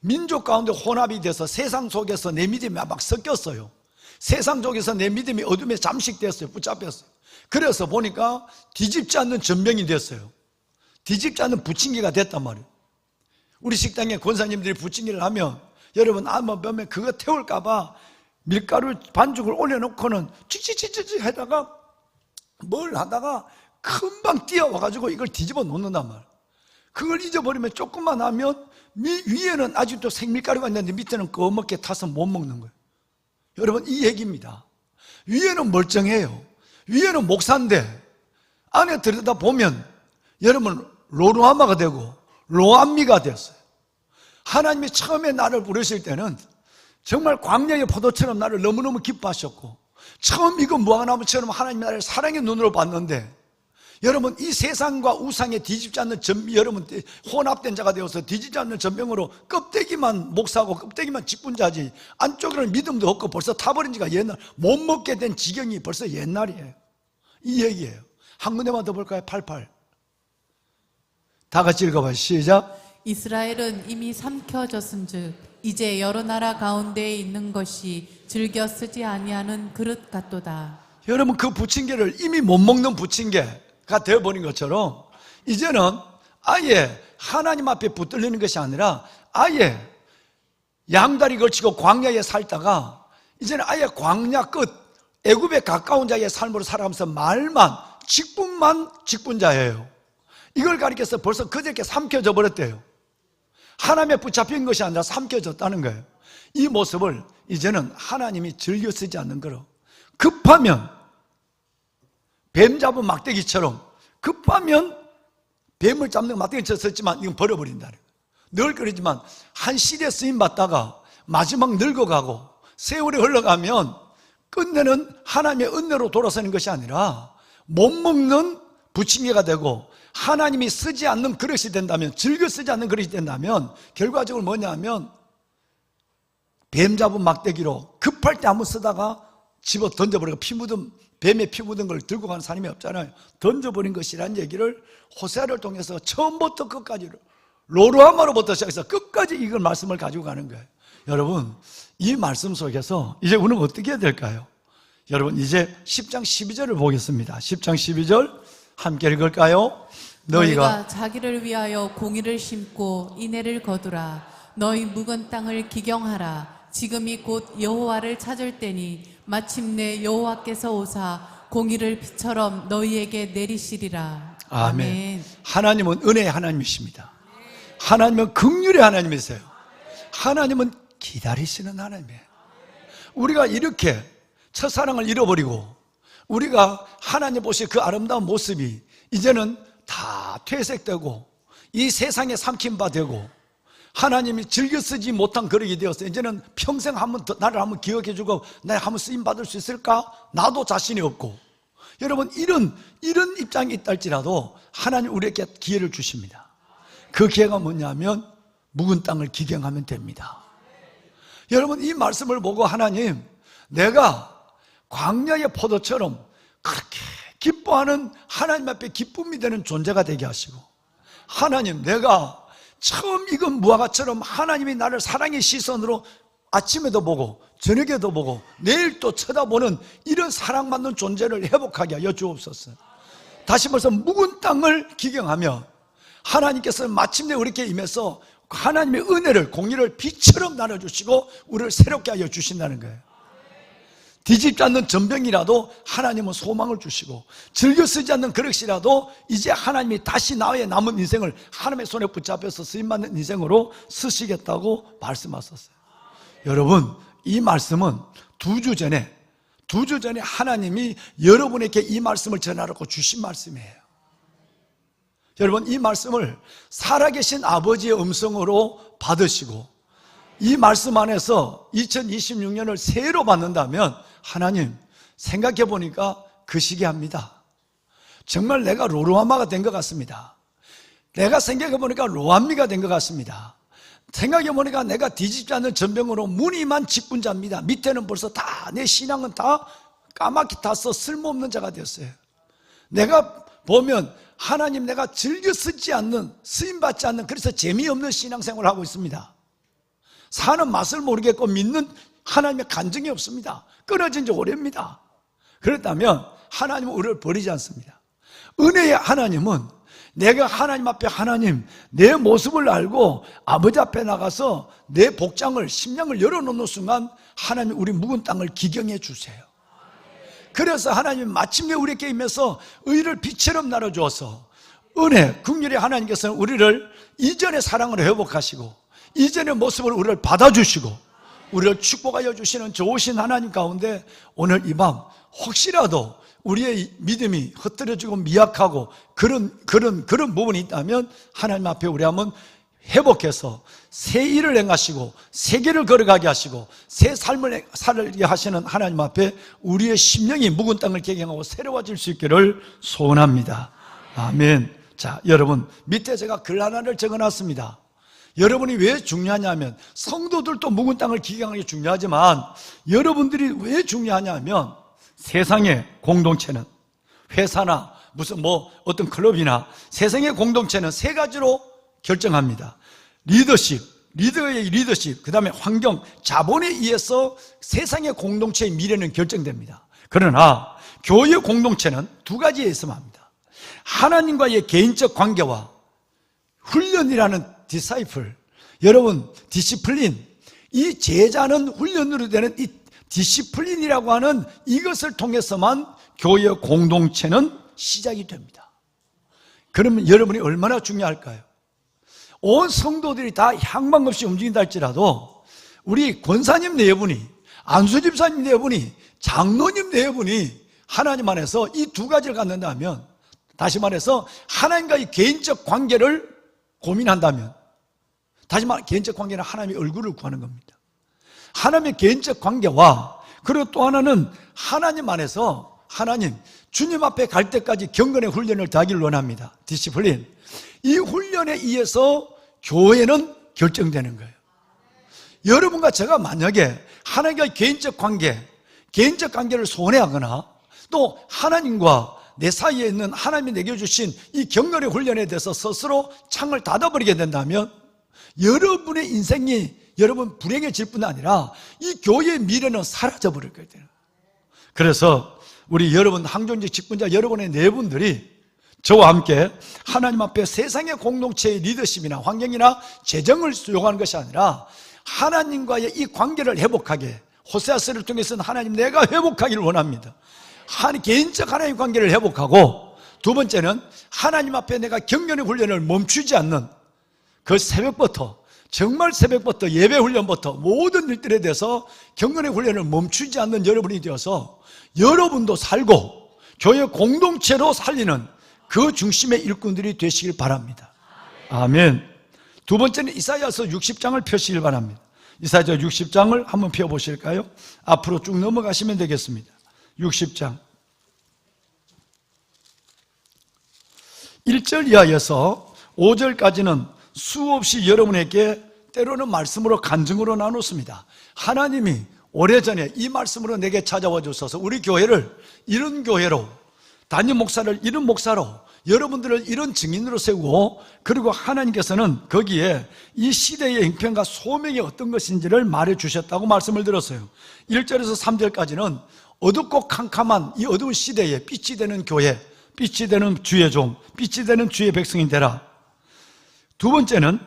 [SPEAKER 2] 민족 가운데 혼합이 돼서 세상 속에서 내 믿음이 막 섞였어요. 세상 속에서 내 믿음이 어둠에 잠식됐어요. 붙잡혔어요. 그래서 보니까 뒤집지 않는 전병이 됐어요. 뒤집지 않는 부침개가 됐단 말이에요. 우리 식당에 권사님들이 부침개를 하면 여러분 보면 그거 태울까봐 밀가루 반죽을 올려놓고는 칙칙칙칙 하다가 뭘 하다가 금방 뛰어와가지고 이걸 뒤집어 놓는단 말이에요. 그걸 잊어버리면 조금만 하면 위에는 아직도 생밀가루가 있는데 밑에는 꺼멓게 타서 못 먹는 거예요. 여러분 이 얘기입니다. 위에는 멀쩡해요. 위에는 목사인데 안에 들여다보면 여러분 로르하마가 되고 로암미가 됐어요. 하나님이 처음에 나를 부르실 때는 정말 광야의 포도처럼 나를 너무너무 기뻐하셨고 처음 이거 무화과나무처럼 하나님이 나를 사랑의 눈으로 봤는데 여러분 이 세상과 우상에 뒤집지 않는 여러분 혼합된 자가 되어서 뒤집지 않는 전병으로 껍데기만 목사고 껍데기만 직분자지 안쪽으로는 믿음도 없고 벌써 타버린 지가 옛날 못 먹게 된 지경이 벌써 옛날이에요. 이 얘기예요. 한 군데만 더 볼까요? 88 다 같이 읽어봐요. 시작.
[SPEAKER 3] 이스라엘은 이미 삼켜졌은즉 이제 여러 나라 가운데에 있는 것이 즐겨 쓰지 아니하는 그릇 같도다.
[SPEAKER 2] 여러분 그 부침개를 이미 못 먹는 부침개가 되어버린 것처럼 이제는 아예 하나님 앞에 붙들리는 것이 아니라 아예 양다리 걸치고 광야에 살다가 이제는 아예 광야 끝 애굽에 가까운 자의 삶으로 살아가면서 말만 직분만 직분자예요. 이걸 가리켜서 벌써 그들께 삼켜져 버렸대요. 하나님에 붙잡힌 것이 아니라 삼켜졌다는 거예요. 이 모습을 이제는 하나님이 즐겨 쓰지 않는 거로 급하면 뱀 잡은 막대기처럼 급하면 뱀을 잡는 막대기처럼 썼지만 이건 버려버린다는 거예요. 늘 그러지만 한 시대 쓰임 받다가 마지막 늙어가고 세월이 흘러가면 끝내는 하나님의 은혜로 돌아서는 것이 아니라 못 먹는 부침개가 되고 하나님이 쓰지 않는 그릇이 된다면 즐겨 쓰지 않는 그릇이 된다면 결과적으로 뭐냐면 뱀 잡은 막대기로 급할 때 한번 쓰다가 집어 던져버리고 뱀에 피 묻은 걸 들고 가는 사람이 없잖아요. 던져버린 것이라는 얘기를 호세아를 통해서 처음부터 끝까지 로르하마로부터 시작해서 끝까지 이걸 말씀을 가지고 가는 거예요. 여러분 이 말씀 속에서 이제 우리는 어떻게 해야 될까요? 여러분 이제 10장 12절을 보겠습니다. 10장 12절 함께 읽을까요?
[SPEAKER 3] 너희가 자기를 위하여 공의를 심고 인애를 거두라. 너희 묵은 땅을 기경하라. 지금이 곧 여호와를 찾을 때니 마침내 여호와께서 오사 공의를 비처럼 너희에게 내리시리라.
[SPEAKER 2] 아멘. 하나님은 은혜의 하나님이십니다. 하나님은 긍휼의 하나님이세요. 하나님은 기다리시는 하나님이에요. 우리가 이렇게 첫사랑을 잃어버리고 우리가 하나님 보실 그 아름다운 모습이 이제는 다 퇴색되고 이 세상에 삼킨 바 되고 하나님이 즐겨 쓰지 못한 그릇이 되어서 이제는 평생 나를 한번 기억해주고 내가 한번 쓰임받을 수 있을까? 나도 자신이 없고 여러분 이런 입장이 있다 할지라도 하나님 우리에게 기회를 주십니다. 그 기회가 뭐냐면 묵은 땅을 기경하면 됩니다. 여러분, 이 말씀을 보고 하나님, 내가 광야의 포도처럼 그렇게 기뻐하는 하나님 앞에 기쁨이 되는 존재가 되게 하시고, 하나님, 내가 처음 익은 무화과처럼 하나님이 나를 사랑의 시선으로 아침에도 보고 저녁에도 보고 내일 또 쳐다보는 이런 사랑받는 존재를 회복하게 하여 주옵소서. 다시 말해서 묵은 땅을 기경하며 하나님께서 마침내 우리에게 임해서 하나님의 은혜를, 공의를 빛처럼 나눠주시고 우리를 새롭게 하여 주신다는 거예요. 뒤집지 않는 전병이라도 하나님은 소망을 주시고, 즐겨 쓰지 않는 그릇이라도 이제 하나님이 다시 나의 남은 인생을 하나님의 손에 붙잡혀서 쓰임받는 인생으로 쓰시겠다고 말씀하셨어요. 여러분, 이 말씀은 2주 전에 하나님이 여러분에게 이 말씀을 전하라고 주신 말씀이에요. 여러분, 이 말씀을 살아계신 아버지의 음성으로 받으시고 이 말씀 안에서 2026년을 새해로 받는다면, 하나님, 생각해 보니까 그 시기합니다. 정말 내가 로로하마가 된 것 같습니다. 내가 생각해 보니까 로암미가 된 것 같습니다. 생각해 보니까 내가 뒤집지 않는 전병으로 무늬만 직분자입니다. 밑에는 벌써 다, 내 신앙은 다 까맣게 타서 쓸모없는 자가 되었어요. 내가 보면 하나님, 내가 즐겨 쓰지 않는, 쓰임받지 않는, 그래서 재미없는 신앙생활을 하고 있습니다. 사는 맛을 모르겠고 믿는 하나님의 간증이 없습니다. 끊어진 지 오래입니다. 그렇다면 하나님은 우리를 버리지 않습니다. 은혜의 하나님은 내가 하나님 앞에, 하나님, 내 모습을 알고 아버지 앞에 나가서 내 복장을, 심령을 열어놓는 순간 하나님, 우리 묵은 땅을 기경해 주세요. 그래서 하나님 마침내 우리에게 임해서 의를 빛처럼 나눠주어서 은혜, 긍휼의 하나님께서는 우리를 이전의 사랑을 회복하시고 이전의 모습을 우리를 받아주시고 우리를 축복하여 주시는 좋으신 하나님 가운데 오늘 이 밤 혹시라도 우리의 믿음이 흩어지고 미약하고 그런 부분이 있다면 하나님 앞에 우리 한번 회복해서 새 일을 행하시고 새 길을 걸어가게 하시고 새 삶을 살게 하시는 하나님 앞에 우리의 심령이 묵은 땅을 개경하고 새로워질 수 있기를 소원합니다. 아멘. 자, 여러분, 밑에 제가 글 하나를 적어놨습니다. 여러분이 왜 중요하냐면, 성도들도 묵은 땅을 기경하는 게 중요하지만 여러분들이 왜 중요하냐면, 세상의 공동체는, 회사나 무슨 어떤 클럽이나 세상의 공동체는 3가지로 결정합니다. 리더의 리더십, 그 다음에 환경, 자본에 의해서 세상의 공동체의 미래는 결정됩니다. 그러나 교회 공동체는 2가지에 있어야 합니다. 하나님과의 개인적 관계와 훈련이라는 디사이플, 여러분, 디시플린, 이 제자는 훈련으로 되는 이 디시플린이라고 하는 이것을 통해서만 교회 공동체는 시작이 됩니다. 그러면 여러분이 얼마나 중요할까요? 온 성도들이 다 향방 없이 움직인다 할지라도 우리 권사님 4분이, 안수집사님 4분이, 장로님 4분이 하나님 안에서 이 2가지를 갖는다면, 다시 말해서 하나님과의 개인적 관계를 고민한다면, 다시 말해 개인적 관계는 하나님의 얼굴을 구하는 겁니다. 하나님의 개인적 관계와, 그리고 또 하나는 하나님 안에서, 하나님, 주님 앞에 갈 때까지 경건의 훈련을 다하기를 원합니다. 디시플린. 이 훈련에 의해서 교회는 결정되는 거예요. 여러분과 제가 만약에 하나님과의 개인적 관계를 소원해하거나 또 하나님과 내 사이에 있는 하나님이 내게 주신 이 경건의 훈련에 대해서 스스로 창을 닫아버리게 된다면 여러분의 인생이 여러분 불행해질 뿐 아니라 이 교회의 미래는 사라져버릴 거예요. 그래서 우리 여러분 항존직 직분자 여러분의 4분들이 저와 함께 하나님 앞에 세상의 공동체의 리더십이나 환경이나 재정을 요구하는 것이 아니라 하나님과의 이 관계를 회복하게, 호세아서를 통해서는 하나님 내가 회복하기를 원합니다. 개인적 하나님 관계를 회복하고, 2번째는 하나님 앞에 내가 경건의 훈련을 멈추지 않는 그 새벽부터, 정말 새벽부터 예배 훈련부터 모든 일들에 대해서 경건의 훈련을 멈추지 않는 여러분이 되어서 여러분도 살고 교회 공동체로 살리는 그 중심의 일꾼들이 되시길 바랍니다. 아멘. 2번째는 이사야서 60장을 펴시길 바랍니다. 이사야 60장을 한번 펴보실까요? 앞으로 쭉 넘어가시면 되겠습니다. 60장 1절 이하에서 5절까지는 수없이 여러분에게 때로는 말씀으로 간증으로 나눴습니다. 하나님이 오래전에 이 말씀으로 내게 찾아와 주셔서 우리 교회를 이런 교회로, 담임 목사를 이런 목사로, 여러분들을 이런 증인으로 세우고, 그리고 하나님께서는 거기에 이 시대의 형편과 소명이 어떤 것인지를 말해 주셨다고 말씀을 들었어요. 1절에서 3절까지는 어둡고 캄캄한 이 어두운 시대에 빛이 되는 교회, 빛이 되는 주의 종, 빛이 되는 주의 백성이 되라. 두 번째는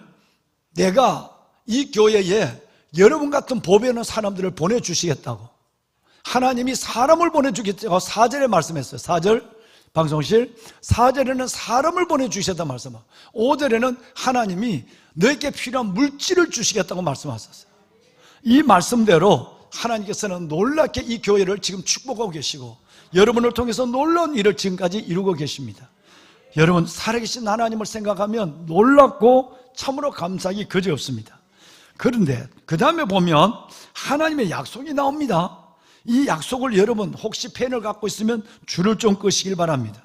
[SPEAKER 2] 내가 이 교회에 여러분 같은 보배는 사람들을 보내주시겠다고, 하나님이 사람을 보내주겠다고 4절에 말씀했어요. 4절 방송실 4절에는 사람을 보내주시겠다고 말씀하고, 5절에는 하나님이 너에게 필요한 물질을 주시겠다고 말씀하셨어요. 이 말씀대로 하나님께서는 놀랍게 이 교회를 지금 축복하고 계시고, 여러분을 통해서 놀라운 일을 지금까지 이루고 계십니다. 여러분, 살아계신 하나님을 생각하면 놀랍고 참으로 감사하기 그지없습니다. 그런데 그 다음에 보면 하나님의 약속이 나옵니다. 이 약속을 여러분 혹시 펜을 갖고 있으면 줄을 좀 끄시길 바랍니다.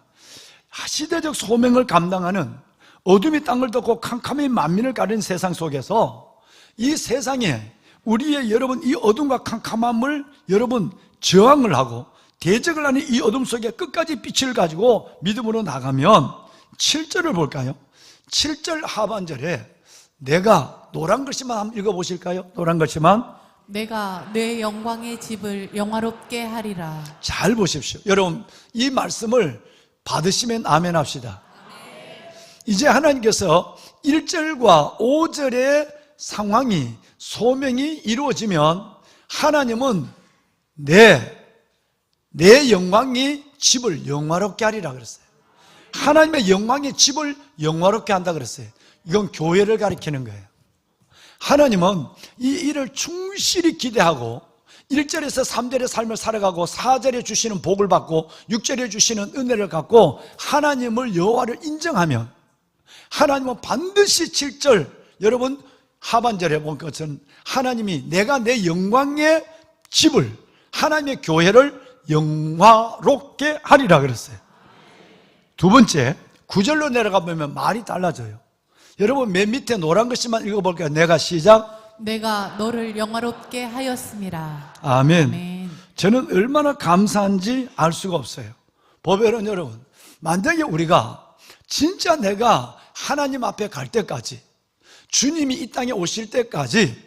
[SPEAKER 2] 시대적 소명을 감당하는 어둠이 땅을 덮고 캄캄히 만민을 가리는 세상 속에서, 이 세상에 우리의 여러분 이 어둠과 캄캄함을 여러분 저항을 하고 대적을 하는 이 어둠 속에 끝까지 빛을 가지고 믿음으로 나가면 7절을 볼까요? 7절 하반절에 내가, 노란 글씨만 한번 읽어보실까요? 노란 글씨만.
[SPEAKER 3] 내가 내 영광의 집을 영화롭게 하리라.
[SPEAKER 2] 잘 보십시오. 여러분, 이 말씀을 받으시면 아멘 합시다. 이제 하나님께서 1절과 5절의 상황이, 소명이 이루어지면 하나님은 내 영광이 집을 영화롭게 하리라 그랬어요. 하나님의 영광의 집을 영화롭게 한다 그랬어요. 이건 교회를 가리키는 거예요. 하나님은 이 일을 충실히 기대하고 1절에서 3절의 삶을 살아가고 4절에 주시는 복을 받고 6절에 주시는 은혜를 갖고 하나님을, 여호와를 인정하면 하나님은 반드시 7절, 여러분 하반절에 본 것은 하나님이 내가 내 영광의 집을, 하나님의 교회를 영화롭게 하리라 그랬어요. 두 번째 9절로 내려가 보면 말이 달라져요. 여러분 맨 밑에 노란 글씨만 읽어볼까요? 내가 시작.
[SPEAKER 3] 내가 너를 영화롭게 하였음이라.
[SPEAKER 2] 아멘.
[SPEAKER 3] 아멘.
[SPEAKER 2] 저는 얼마나 감사한지 알 수가 없어요. 보배는 여러분, 만약에 우리가 진짜 내가 하나님 앞에 갈 때까지, 주님이 이 땅에 오실 때까지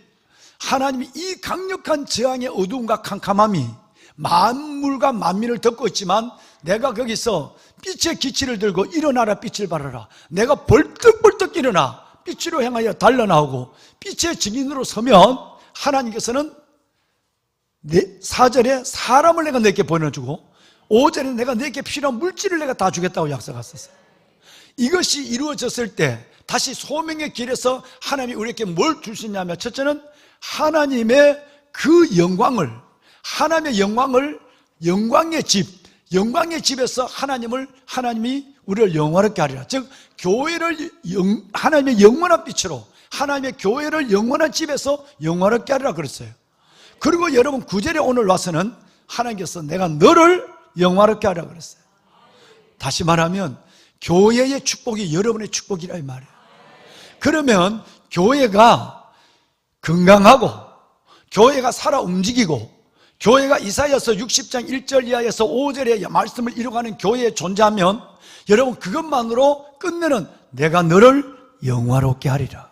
[SPEAKER 2] 하나님이 이 강력한 저항의 어두움과 캄캄함이 만물과 만민을 덮고 있지만 내가 거기서 빛의 기치를 들고 일어나라 빛을 발하라, 내가 벌떡벌떡 일어나 빛으로 향하여 달려나오고 빛의 증인으로 서면 하나님께서는 4절에 사람을 내가 내게 보내주고 5절에 내가 내게 필요한 물질을 내가 다 주겠다고 약속하셨어요. 이것이 이루어졌을 때 다시 소명의 길에서 하나님이 우리에게 뭘 주시냐면, 첫째는 하나님의 그 영광을, 하나님의 영광을, 영광의 집에서 하나님이 우리를 영화롭게 하리라. 즉 교회를 하나님의 영원한 빛으로, 하나님의 교회를 영원한 집에서 영화롭게 하리라 그랬어요. 그리고 여러분 9절에 오늘 와서는 하나님께서 내가 너를 영화롭게 하리라 그랬어요. 다시 말하면 교회의 축복이 여러분의 축복이라 이 말이에요. 그러면 교회가 건강하고 교회가 살아 움직이고 교회가 이사야서 60장 1절 이하에서 5절의 말씀을 이루어가는 교회에 존재하면 여러분 그것만으로 끝내는 내가 너를 영화롭게 하리라.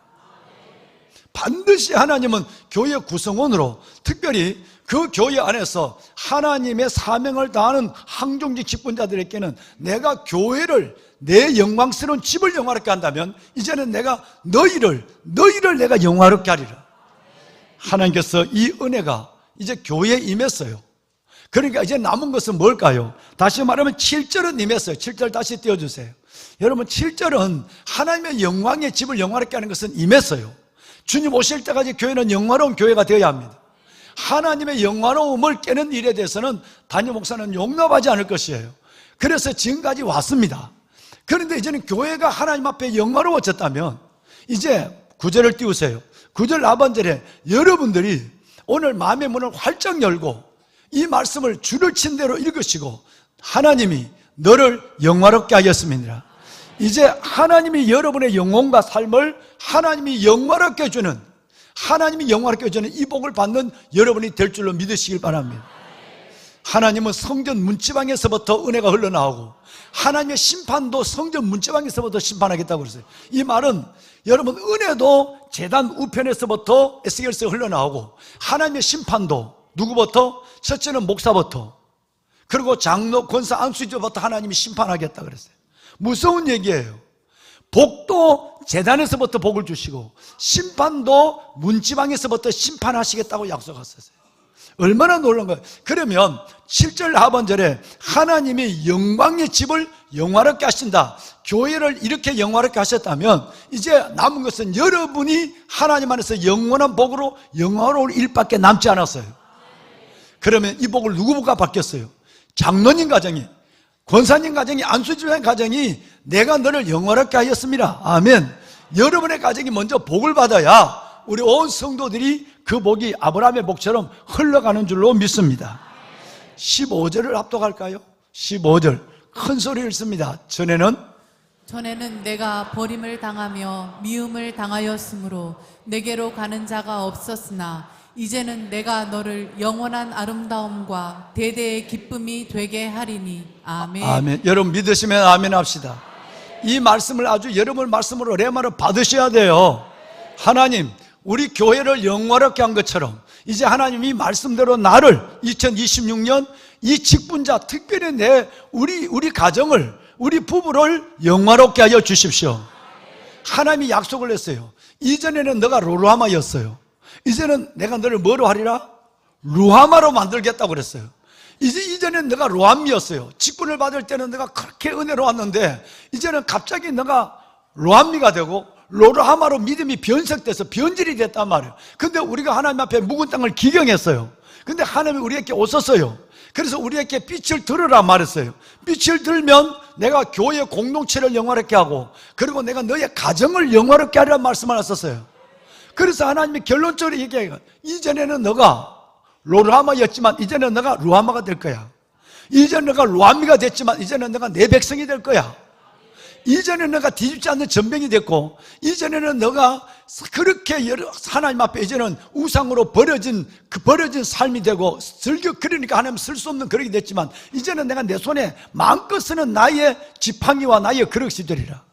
[SPEAKER 2] 반드시 하나님은 교회 구성원으로, 특별히 그 교회 안에서 하나님의 사명을 다하는 항종직 직분자들에게는 내가 교회를, 내 영광스러운 집을 영화롭게 한다면 이제는 내가 너희를 내가 영화롭게 하리라. 하나님께서 이 은혜가 이제 교회에 임했어요. 그러니까 이제 남은 것은 뭘까요? 다시 말하면 7절은 임했어요. 7절 다시 띄워주세요. 여러분 7절은 하나님의 영광의 집을 영화롭게 하는 것은 임했어요. 주님 오실 때까지 교회는 영화로운 교회가 되어야 합니다. 하나님의 영화로움을 깨는 일에 대해서는 담임 목사는 용납하지 않을 것이에요. 그래서 지금까지 왔습니다. 그런데 이제는 교회가 하나님 앞에 영화로워졌다면 이제 9절을 띄우세요. 9절 하반절에 여러분들이 오늘 마음의 문을 활짝 열고 이 말씀을 줄을 친 대로 읽으시고 하나님이 너를 영화롭게 하겠습니다. 이제 하나님이 여러분의 영혼과 삶을 하나님이 영화롭게 해주는, 하나님이 영화롭게 해주는 이 복을 받는 여러분이 될 줄로 믿으시길 바랍니다. 하나님은 성전 문지방에서부터 은혜가 흘러나오고 하나님의 심판도 성전 문지방에서부터 심판하겠다고 그랬어요. 이 말은 여러분 은혜도 제단 우편에서부터 에스겔서에 흘러나오고 하나님의 심판도 누구부터? 첫째는 목사부터, 그리고 장로, 권사, 안수주부터 하나님이 심판하겠다 그랬어요. 무서운 얘기예요. 복도 제단에서부터 복을 주시고 심판도 문지방에서부터 심판하시겠다고 약속하셨어요. 얼마나 놀란 거예요. 그러면 7절 하반절에 하나님이 영광의 집을 영화롭게 하신다, 교회를 이렇게 영화롭게 하셨다면 이제 남은 것은 여러분이 하나님 안에서 영원한 복으로 영화로울 일밖에 남지 않았어요. 그러면 이 복을 누구가 받겠어요? 장로님 가정이, 권사님 가정이, 안수집사님 가정이 내가 너를 영화롭게 하였습니다. 아멘. 여러분의 가정이 먼저 복을 받아야 우리 온 성도들이 그 복이 아브라함의 복처럼 흘러가는 줄로 믿습니다. 15절을 합독할까요? 15절 큰 소리 읽습니다. 전에는
[SPEAKER 3] 내가 버림을 당하며 미움을 당하였으므로 내게로 가는 자가 없었으나 이제는 내가 너를 영원한 아름다움과 대대의 기쁨이 되게 하리니. 아멘.
[SPEAKER 2] 아멘. 여러분 믿으시면 아멘 합시다. 이 말씀을 아주 여러분 말씀으로 레마를 받으셔야 돼요. 하나님, 우리 교회를 영화롭게 한 것처럼 이제 하나님이 말씀대로 나를 2026년 이 직분자, 특별히 우리 가정을, 우리 부부를 영화롭게 하여 주십시오. 하나님이 약속을 했어요. 이전에는 너가 로루하마였어요. 이제는 내가 너를 뭐로 하리라? 루하마로 만들겠다고 그랬어요. 이전에는 너가 로함미였어요. 직분을 받을 때는 내가 그렇게 은혜로웠는데 이제는 갑자기 너가 로함미가 되고 로루하마로 믿음이 변색돼서 변질이 됐단 말이에요. 근데 우리가 하나님 앞에 묵은 땅을 기경했어요. 근데 하나님이 우리에게 오셨어요. 그래서 우리에게 빛을 들으라 말했어요. 빛을 들면 내가 교회 공동체를 영화롭게 하고 그리고 내가 너의 가정을 영화롭게 하리라는 말씀을 하셨어요. 그래서 하나님이 결론적으로 얘기해요. 이전에는 너가 로루하마였지만 이제는 너가 루하마가 될 거야. 이제는 너가 로함미가 됐지만 이제는 너가 내 백성이 될 거야. 이전에는 너가 뒤집지 않는 전병이 됐고 이전에는 너가 그렇게 하나님 앞에 이제는 우상으로 버려진 삶이 되고 그러니까 하나님 쓸 수 없는 그릇이 됐지만 이제는 내가 내 손에 마음껏 쓰는 나의 지팡이와 나의 그릇이 되리라.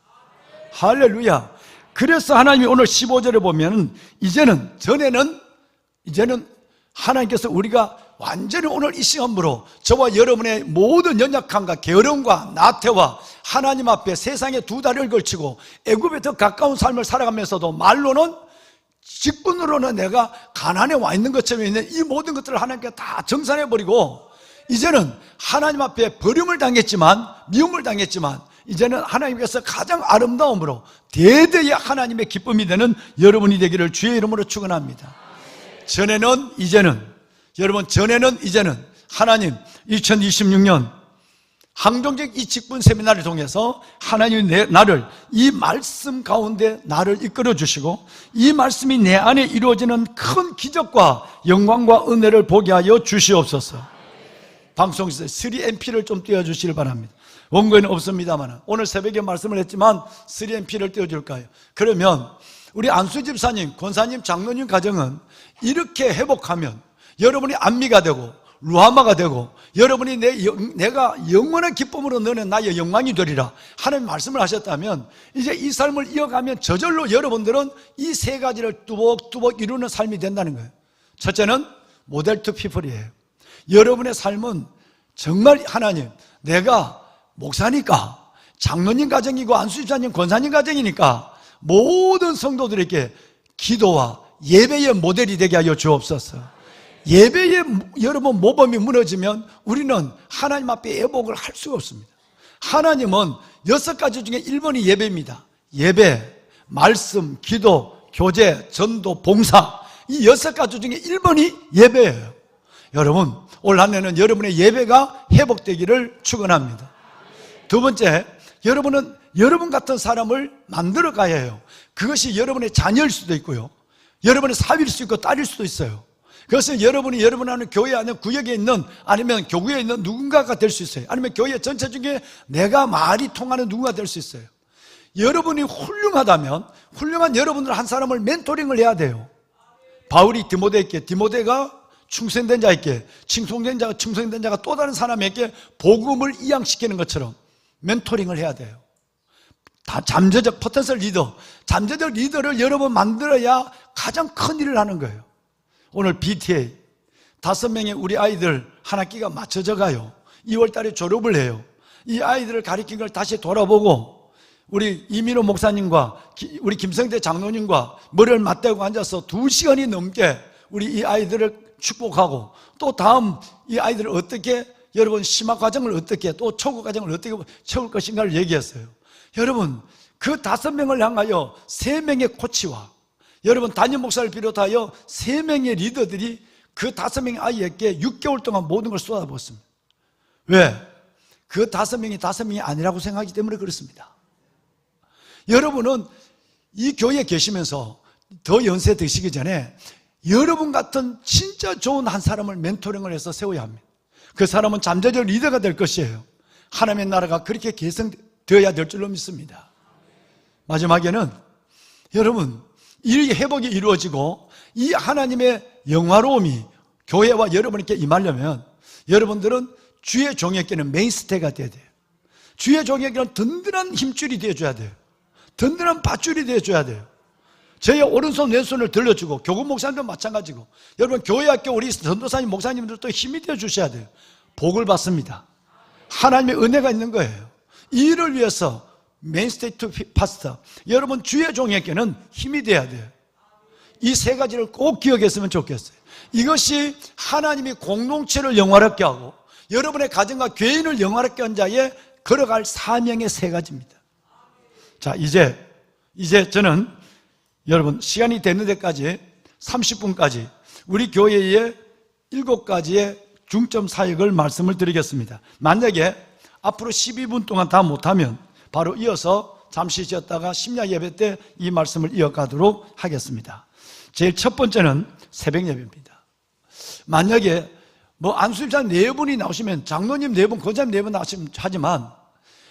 [SPEAKER 2] 할렐루야. 그래서 하나님이 오늘 15절에 보면 이제는 하나님께서 우리가 완전히 오늘 이 시간부로 저와 여러분의 모든 연약함과 게으름과 나태와 하나님 앞에 세상에 두 다리를 걸치고 애굽에 더 가까운 삶을 살아가면서도 말로는 직분으로는 내가 가난에 와 있는 것처럼 있는 이 모든 것들을 하나님께 다 정산해버리고 이제는 하나님 앞에 버림을 당했지만 미움을 당했지만 이제는 하나님께서 가장 아름다움으로 대대의 하나님의 기쁨이 되는 여러분이 되기를 주의 이름으로 축원합니다. 전에는 이제는 하나님 2026년 항종적 이 직분 세미나를 통해서 하나님이 나를 이 말씀 가운데 나를 이끌어 주시고 이 말씀이 내 안에 이루어지는 큰 기적과 영광과 은혜를 보게 하여 주시옵소서. 방송에서 3MP를 좀 띄워주시길 바랍니다. 원고에는 없습니다만 오늘 새벽에 말씀을 했지만 3MP를 띄워줄까요? 그러면 우리 안수 집사님, 권사님, 장로님 가정은 이렇게 회복하면 여러분이 안미가 되고 루하마가 되고 여러분이 내가 영원한 기쁨으로 너는 나의 영광이 되리라 하나님 말씀을 하셨다면 이제 이 삶을 이어가면 저절로 여러분들은 이 세 가지를 뚜벅뚜벅 이루는 삶이 된다는 거예요. 첫째는 모델 투 피플이에요. 여러분의 삶은 정말 하나님, 내가 목사니까 장로님 가정이고 안수집사님 권사님 가정이니까 모든 성도들에게 기도와 예배의 모델이 되게 하여 주옵소서. 예배에 여러분 모범이 무너지면 우리는 하나님 앞에 예복을 할 수가 없습니다. 하나님은 6가지 중에 1번이 예배입니다. 예배, 말씀, 기도, 교제, 전도, 봉사 이 6가지 중에 1번이 예배예요. 여러분 올 한 해는 여러분의 예배가 회복되기를 축원합니다. 두 번째, 여러분은 여러분 같은 사람을 만들어 가야 해요. 그것이 여러분의 자녀일 수도 있고요 여러분의 사위일 수도 있고 딸일 수도 있어요. 그것은 여러분이 여러분 하는 교회 안에 구역에 있는 아니면 교구에 있는 누군가가 될 수 있어요. 아니면 교회 전체 중에 내가 말이 통하는 누군가 될 수 있어요. 여러분이 훌륭하다면 훌륭한 여러분들 한 사람을 멘토링을 해야 돼요. 바울이 디모데에게, 디모데가 충성된 자에게, 충성된 자가 또 다른 사람에게 복음을 이양시키는 것처럼 멘토링을 해야 돼요. 다 잠재적 포텐셜 리더, 잠재적 리더를 여러분 만들어야 가장 큰 일을 하는 거예요. 오늘 BTA 5명의 우리 아이들 한 학기가 맞춰져 가요. 2월 달에 졸업을 해요. 이 아이들을 가르친 걸 다시 돌아보고 우리 이민호 목사님과 우리 김성대 장로님과 머리를 맞대고 앉아서 2시간이 넘게 우리 이 아이들을 축복하고 또 다음 이 아이들을 어떻게 여러분 심화 과정을 어떻게 또 초급 과정을 어떻게 채울 것인가를 얘기했어요. 여러분 그 5명을 향하여 3명의 코치와 여러분 담임 목사를 비롯하여 3명의 리더들이 그 5명의 아이에게 6개월 동안 모든 걸 쏟아부었습니다. 왜? 그 5명이 아니라고 생각하기 때문에 그렇습니다. 여러분은 이 교회에 계시면서 더 연세 드시기 전에 여러분 같은 진짜 좋은 한 사람을 멘토링을 해서 세워야 합니다. 그 사람은 잠재적 리더가 될 것이에요. 하나님의 나라가 그렇게 개성되어야 될 줄로 믿습니다. 마지막에는 여러분 이 회복이 이루어지고 이 하나님의 영화로움이 교회와 여러분에게 임하려면 여러분들은 주의 종에게는 메인스테이가 돼야 돼요. 주의 종에게는 든든한 힘줄이 되어줘야 돼요. 든든한 밧줄이 되어줘야 돼요. 저의 오른손 왼손을 들려주고 교구 목사님도 마찬가지고 여러분 교회학교 우리 전도사님 목사님들도 힘이 되어주셔야 돼요. 복을 받습니다. 하나님의 은혜가 있는 거예요. 이 일을 위해서 메인스테이 투 파스터 여러분 주의 종에게는 힘이 돼야 돼요. 이 3가지를 꼭 기억했으면 좋겠어요. 이것이 하나님이 공동체를 영화롭게 하고 여러분의 가정과 교인을 영화롭게 한 자에 걸어갈 사명의 3가지입니다. 자, 이제 저는 여러분 시간이 되는 데까지 30분까지 우리 교회의 7가지의 중점 사역을 말씀을 드리겠습니다. 만약에 앞으로 12분 동안 다 못하면 바로 이어서 잠시 쉬었다가 심야 예배 때 이 말씀을 이어가도록 하겠습니다. 제일 첫 번째는 새벽 예배입니다. 만약에 안수집사님 4분이 나오시면 장로님 4분, 권사님 4분 나오시면 하지만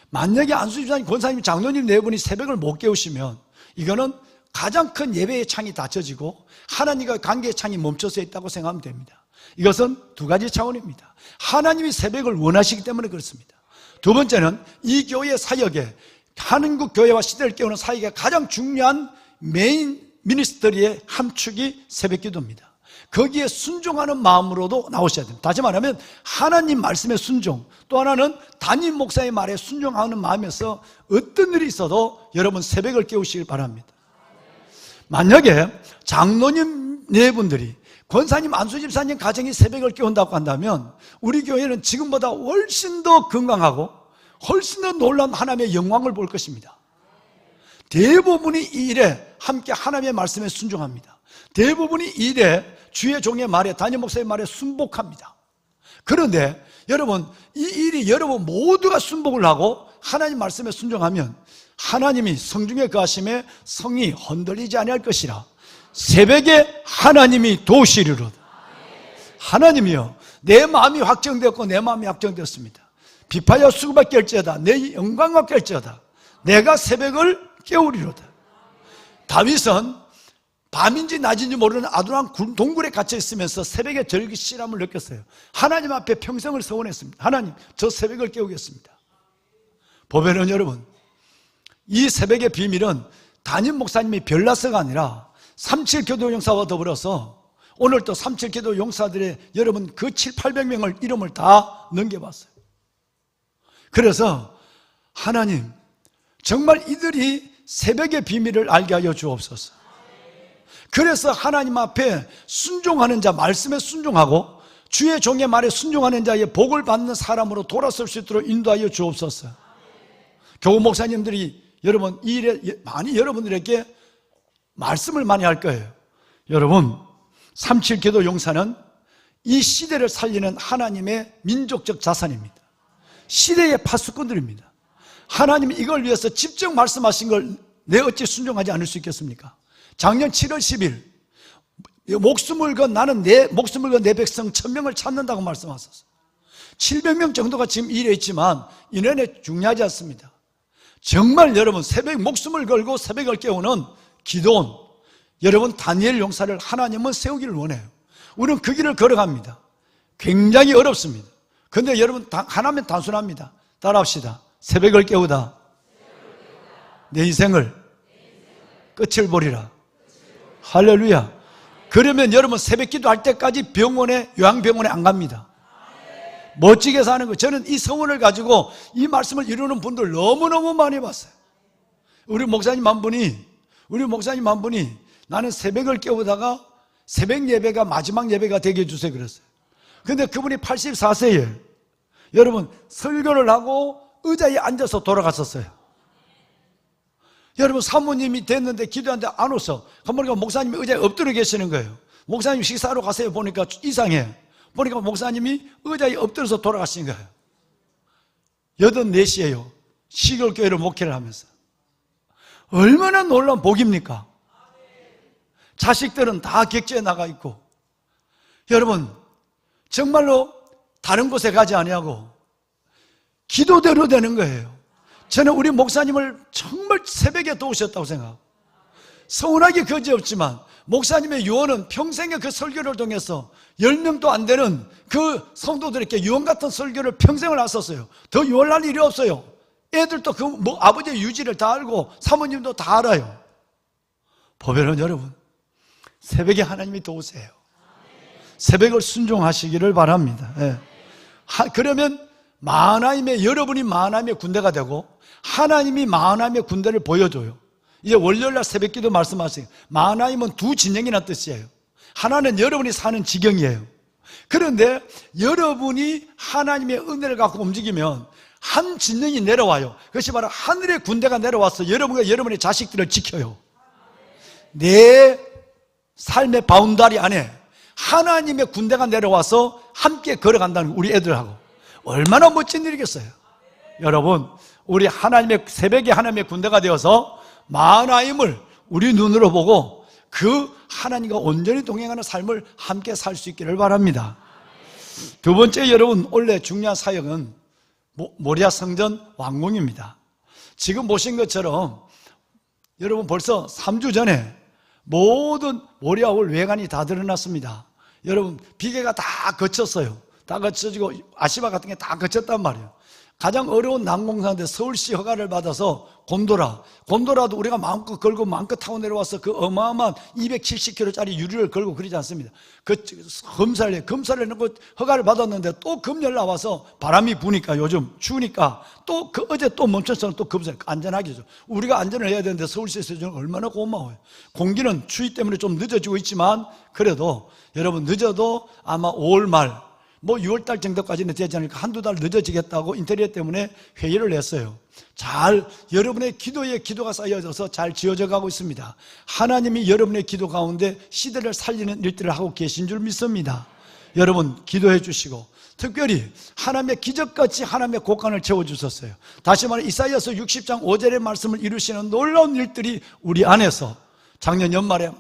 [SPEAKER 2] 만약에 안수집사님, 권사님, 장로님 4분이 새벽을 못 깨우시면 이거는 가장 큰 예배의 창이 닫혀지고 하나님과 관계의 창이 멈춰서 있다고 생각하면 됩니다. 이것은 2가지 차원입니다. 하나님이 새벽을 원하시기 때문에 그렇습니다. 두 번째는 이 교회의 사역에 한국 교회와 시대를 깨우는 사역에 가장 중요한 메인 미니스터리의 한 축이 새벽 기도입니다. 거기에 순종하는 마음으로도 나오셔야 됩니다. 다시 말하면 하나님 말씀에 순종, 또 하나는 담임 목사의 말에 순종하는 마음에서 어떤 일이 있어도 여러분 새벽을 깨우시길 바랍니다. 만약에 장로님 4분들이 권사님, 안수집사님 가정이 새벽을 깨운다고 한다면 우리 교회는 지금보다 훨씬 더 건강하고 훨씬 더 놀라운 하나님의 영광을 볼 것입니다. 대부분이 이 일에 함께 하나님의 말씀에 순종합니다. 대부분이 이 일에 주의 종의 말에, 담임 목사의 말에 순복합니다. 그런데 여러분 이 일이 여러분 모두가 순복을 하고 하나님 말씀에 순종하면 하나님이 성중에 거하심에 성이 흔들리지 아니할 것이라 새벽에 하나님이 도우시리로다. 하나님이요 내 마음이 확정되었고 내 마음이 확정되었습니다. 비파여 수고가 깰지어다 내 영광과 깰지어다 내가 새벽을 깨우리로다. 다윗은 밤인지 낮인지 모르는 아두람 동굴에 갇혀 있으면서 새벽에 절기실함을 느꼈어요. 하나님 앞에 평생을 서원했습니다. 하나님 저 새벽을 깨우겠습니다. 보면은 여러분 이 새벽의 비밀은 담임 목사님이 별나서가 아니라 37교도 용사와 더불어서 오늘 또 37교도 용사들의 여러분 그 700~800명을 이름을 다 넘겨봤어요. 그래서 하나님 정말 이들이 새벽의 비밀을 알게 하여 주옵소서. 그래서 하나님 앞에 순종하는 자, 말씀에 순종하고 주의 종의 말에 순종하는 자의 복을 받는 사람으로 돌아설 수 있도록 인도하여 주옵소서. 교우 목사님들이 여러분 이 일에 많이 여러분들에게 말씀을 많이 할 거예요. 여러분 37교도 용사는 이 시대를 살리는 하나님의 민족적 자산입니다. 시대의 파수꾼들입니다. 하나님이 이걸 위해서 직접 말씀하신 걸 내 어찌 순종하지 않을 수 있겠습니까? 작년 7월 10일 목숨을 건 나는 내 목숨을 건 내 백성 1000명을 찾는다고 말씀하셨어요. 700명 정도가 지금 일해 있지만 인원에 중요하지 않습니다. 정말 여러분 새벽 목숨을 걸고 새벽을 깨우는 기도원, 여러분 다니엘 용사를 하나님은 세우기를 원해요. 우리는 그 길을 걸어갑니다. 굉장히 어렵습니다. 그런데 여러분 하나면 단순합니다. 따라합시다. 새벽을 깨우다 내 인생을 끝을 보리라. 할렐루야. 그러면 여러분 새벽 기도할 때까지 병원에, 요양병원에 안 갑니다. 멋지게 사는 거예요. 저는 이 성원을 가지고 이 말씀을 이루는 분들 너무너무 많이 봤어요. 우리 목사님 한 분이 나는 새벽을 깨우다가 새벽 예배가 마지막 예배가 되게 해주세요 그랬어요. 근데 그분이 84세예요. 여러분 설교를 하고 의자에 앉아서 돌아갔었어요. 여러분 사모님이 됐는데 기도하는데 안 웃어. 그러니까 목사님이 의자에 엎드려 계시는 거예요. 목사님 식사하러 가세요 보니까 이상해. 보니까 목사님이 의자에 엎드려서 돌아가신 거예요. 84시에요. 시골교회를 목회를 하면서. 얼마나 놀라운 복입니까? 자식들은 다 객지에 나가 있고. 여러분 정말로 다른 곳에 가지 아니하고 기도대로 되는 거예요. 저는 우리 목사님을 정말 새벽에 도우셨다고 생각하고, 서운하기 그지없지만 목사님의 유언은 평생에 그 설교를 통해서 10명도 안 되는 그 성도들에게 유언 같은 설교를 평생을 하셨어요. 더 유언할 일이 없어요. 애들도 아버지의 유지를 다 알고 사모님도 다 알아요. 보면은 여러분 새벽에 하나님이 도우세요. 새벽을 순종하시기를 바랍니다. 예. 그러면 여러분이 마하나임의 군대가 되고 하나님이 마하나임의 군대를 보여줘요. 이제 월요일날 새벽기도 말씀하세요. 마하나임은 두 진영이라는 뜻이에요. 하나는 여러분이 사는 지경이에요. 그런데 여러분이 하나님의 은혜를 갖고 움직이면 한 진영이 내려와요. 그것이 바로 하늘의 군대가 내려와서 여러분과 여러분의 자식들을 지켜요. 내 삶의 바운다리 안에 하나님의 군대가 내려와서 함께 걸어간다는 우리 애들하고 얼마나 멋진 일이겠어요. 여러분 우리 새벽에 하나님의 군대가 되어서 마하나임을 우리 눈으로 보고 그 하나님과 온전히 동행하는 삶을 함께 살 수 있기를 바랍니다. 두 번째 여러분 원래 중요한 사역은 모리아 성전 완공입니다. 지금 보신 것처럼 여러분 벌써 3주 전에 모든 모리아홀 외관이 다 드러났습니다. 여러분 비계가 다 거쳤어요. 다 거쳐지고 아시바 같은 게 다 거쳤단 말이에요. 가장 어려운 난공사인데 서울시 허가를 받아서 곤도라도 우리가 마음껏 걸고 마음껏 타고 내려와서 그 어마어마한 270kg짜리 유리를 걸고 그러지 않습니다. 그 검사를 해놓고 허가를 받았는데 또 금열 나와서 바람이 부니까 요즘 추우니까 또 어제 또 멈췄어요. 또 검사를 안전하게죠. 우리가 안전을 해야 되는데 서울시에서 저는 얼마나 고마워요. 공기는 추위 때문에 좀 늦어지고 있지만 그래도 여러분 늦어도 아마 5월 말 6월달 정도까지는 되지 않을까, 한두 달 늦어지겠다고 인테리어 때문에 회의를 했어요. 여러분의 기도가 쌓여져서 잘 지어져 가고 있습니다. 하나님이 여러분의 기도 가운데 시대를 살리는 일들을 하고 계신 줄 믿습니다. 여러분 기도해 주시고 특별히 하나님의 기적같이 하나님의 곳간을 채워주셨어요. 다시 말해 이사야서 60장 5절의 말씀을 이루시는 놀라운 일들이 우리 안에서 작년 연말에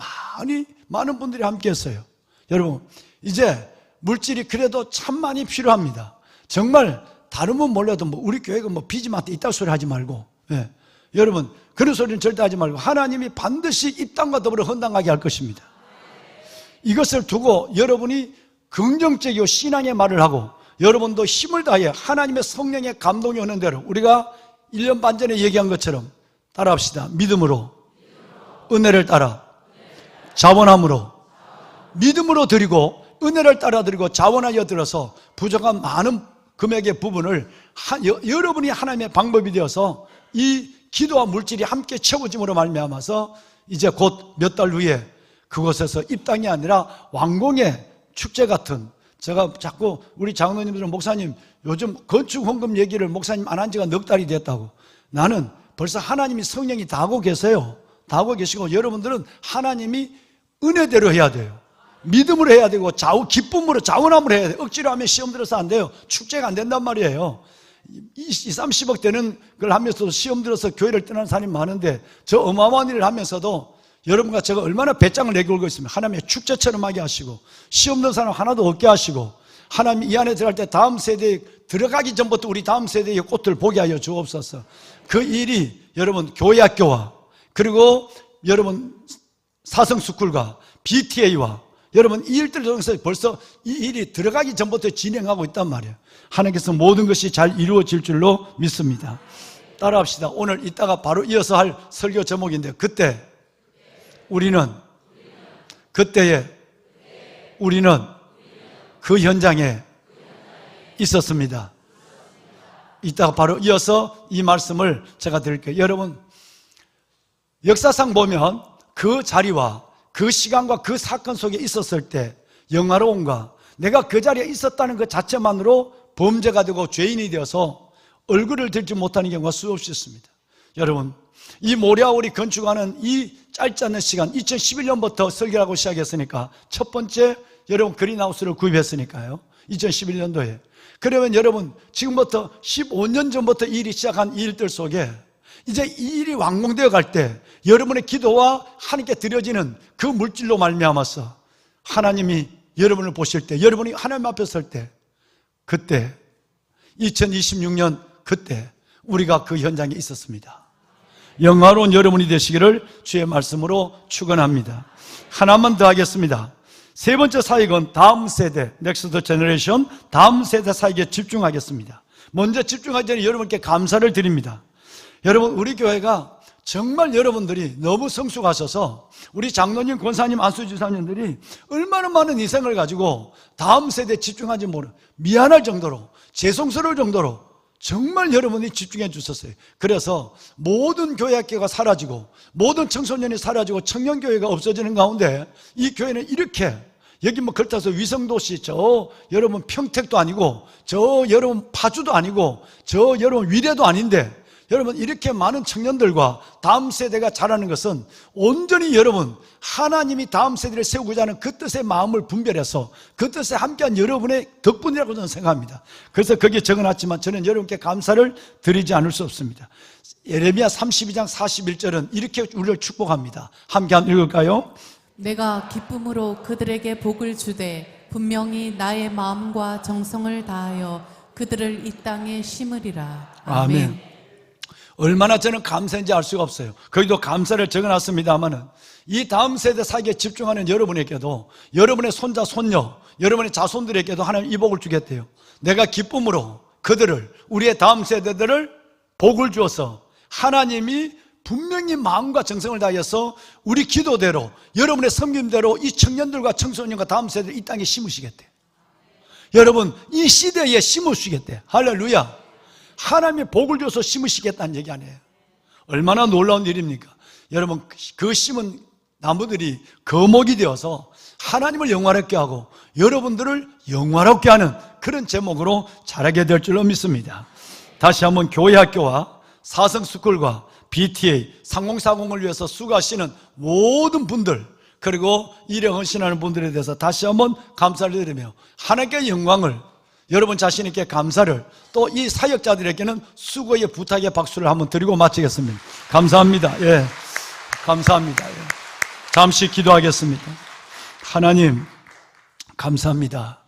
[SPEAKER 2] 많은 분들이 함께 했어요. 여러분 이제 물질이 그래도 참 많이 필요합니다. 정말 다른 분 몰라도 우리 교회가 빚임한테 이딴 소리 하지 말고, 예. 여러분 그런 소리는 절대 하지 말고 하나님이 반드시 이 땅과 더불어 헌당하게 할 것입니다. 이것을 두고 여러분이 긍정적이고 신앙의 말을 하고 여러분도 힘을 다해 하나님의 성령의 감동이 오는 대로 우리가 1년 반 전에 얘기한 것처럼 따라합시다. 믿음으로 은혜를 따라 자원함으로 믿음으로 드리고 은혜를 따라 드리고 자원하여 들어서 부족한 많은 금액의 부분을 여러분이 하나님의 방법이 되어서 이 기도와 물질이 함께 채워짐으로 말미암아서 이제 곧 몇 달 후에 그곳에서 입당이 아니라 완공의 축제 같은, 제가 자꾸 우리 장로님들은 목사님 요즘 건축 헌금 얘기를 목사님 안 한 지가 넉 달이 됐다고. 나는 벌써 하나님이 성령이 다 하고 계세요. 다 하고 계시고 여러분들은 하나님이 은혜대로 해야 돼요. 믿음으로 해야 되고 기쁨으로 자원함으로 해야 돼요. 억지로 하면 시험 들어서 안 돼요. 축제가 안 된단 말이에요. 30억 되는 걸 하면서도 시험 들어서 교회를 떠나는 사람이 많은데 저 어마어마한 일을 하면서도 여러분과 제가 얼마나 배짱을 내걸고 있습니다. 하나님의 축제처럼 하게 하시고 시험 든 사람 하나도 없게 하시고 하나님 이 안에 들어갈 때 다음 세대에 들어가기 전부터 우리 다음 세대의 꽃을 보게 하여 주옵소서. 그 일이 여러분 교회학교와 그리고 여러분 사성스쿨과 BTA와 여러분 이 일들 중에서 벌써 이 일이 들어가기 전부터 진행하고 있단 말이에요. 하나님께서 모든 것이 잘 이루어질 줄로 믿습니다. 따라합시다. 오늘 이따가 바로 이어서 할 설교 제목인데 우리는 그 현장에 있었습니다. 이따가 바로 이어서 이 말씀을 제가 드릴게요. 여러분 역사상 보면 그 자리와 그 시간과 그 사건 속에 있었을 때 영화로움과 내가 그 자리에 있었다는 것 자체만으로 범죄가 되고 죄인이 되어서 얼굴을 들지 못하는 경우가 수없이 있습니다. 여러분 이 모리아홀이 건축하는 이 짧지 않은 시간 2011년부터 설계하고 시작했으니까 첫 번째 여러분 그린하우스를 구입했으니까요. 2011년도에 그러면 여러분 지금부터 15년 전부터 이 일이 시작한 이 일들 속에 이제 이 일이 완공되어 갈 때 여러분의 기도와 하나님께 드려지는 그 물질로 말미암아서 하나님이 여러분을 보실 때 여러분이 하나님 앞에 설 때 그때 2026년 그때 우리가 그 현장에 있었습니다. 영화로운 여러분이 되시기를 주의 말씀으로 축원합니다. 하나만 더 하겠습니다. 세 번째 사역은 다음 세대, 넥스트 제너레이션, 다음 세대 사역에 집중하겠습니다. 먼저 집중하기 전에 여러분께 감사를 드립니다. 여러분 우리 교회가 정말 여러분들이 너무 성숙하셔서 우리 장로님, 권사님, 안수지사님들이 얼마나 많은 인생을 가지고 다음 세대에 집중하지 모르는 미안할 정도로 죄송스러울 정도로 정말 여러분이 집중해 주셨어요. 그래서 모든 교회학교가 사라지고 모든 청소년이 사라지고 청년교회가 없어지는 가운데 이 교회는 이렇게 여기 뭐 그렇다고 해서 위성도시 저 여러분 평택도 아니고 저 여러분 파주도 아니고 저 여러분 위례도 아닌데 여러분 이렇게 많은 청년들과 다음 세대가 자라는 것은 온전히 여러분 하나님이 다음 세대를 세우고자 하는 그 뜻의 마음을 분별해서 그 뜻에 함께한 여러분의 덕분이라고 저는 생각합니다. 그래서 거기에 적어놨지만 저는 여러분께 감사를 드리지 않을 수 없습니다. 예레미야 32장 41절은 이렇게 우리를 축복합니다. 함께 한번 읽을까요?
[SPEAKER 3] 내가 기쁨으로 그들에게 복을 주되 분명히 나의 마음과 정성을 다하여 그들을 이 땅에 심으리라.
[SPEAKER 2] 아멘. 얼마나 저는 감사인지 알 수가 없어요. 거기도 감사를 적어놨습니다만은 이 다음 세대 사역에 집중하는 여러분에게도 여러분의 손자, 손녀, 여러분의 자손들에게도 하나님 이 복을 주겠대요. 내가 기쁨으로 그들을 우리의 다음 세대들을 복을 주어서 하나님이 분명히 마음과 정성을 다해서 우리 기도대로 여러분의 섬김대로 이 청년들과 청소년과 다음 세대를 이 땅에 심으시겠대요. 여러분 이 시대에 심으시겠대요. 할렐루야. 하나님의 복을 줘서 심으시겠다는 얘기 아니에요. 얼마나 놀라운 일입니까? 여러분 그 심은 나무들이 거목이 되어서 하나님을 영화롭게 하고 여러분들을 영화롭게 하는 그런 제목으로 자라게 될 줄로 믿습니다. 다시 한번 교회학교와 사성스쿨과 BTA, 상공사공을 위해서 수고하시는 모든 분들 그리고 일에 헌신하는 분들에 대해서 다시 한번 감사를 드리며 하나님께 영광을 여러분 자신 있게 감사를 또 이 사역자들에게는 수고의 부탁의 박수를 한번 드리고 마치겠습니다. 감사합니다. 예, 감사합니다. 예. 잠시 기도하겠습니다. 하나님 감사합니다.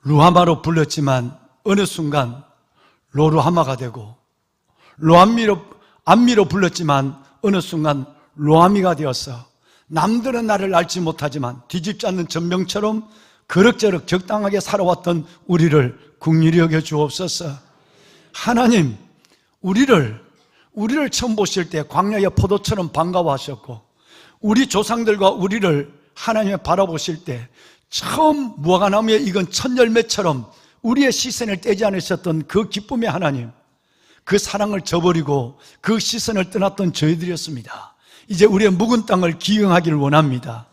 [SPEAKER 2] 루하마로 불렀지만 어느 순간 로루하마가 되고 암미로 불렀지만 어느 순간 로아미가 되어서 남들은 나를 알지 못하지만 뒤집지 않는 전병처럼 그럭저럭 적당하게 살아왔던 우리를 긍휼히 여겨 주옵소서. 하나님 우리를 처음 보실 때 광야의 포도처럼 반가워하셨고 우리 조상들과 우리를 하나님이 바라보실 때 처음 무화과나무에 익은 첫 열매처럼 우리의 시선을 떼지 않으셨던 그 기쁨의 하나님, 그 사랑을 저버리고 그 시선을 떠났던 저희들이었습니다. 이제 우리의 묵은 땅을 기경하기를 원합니다.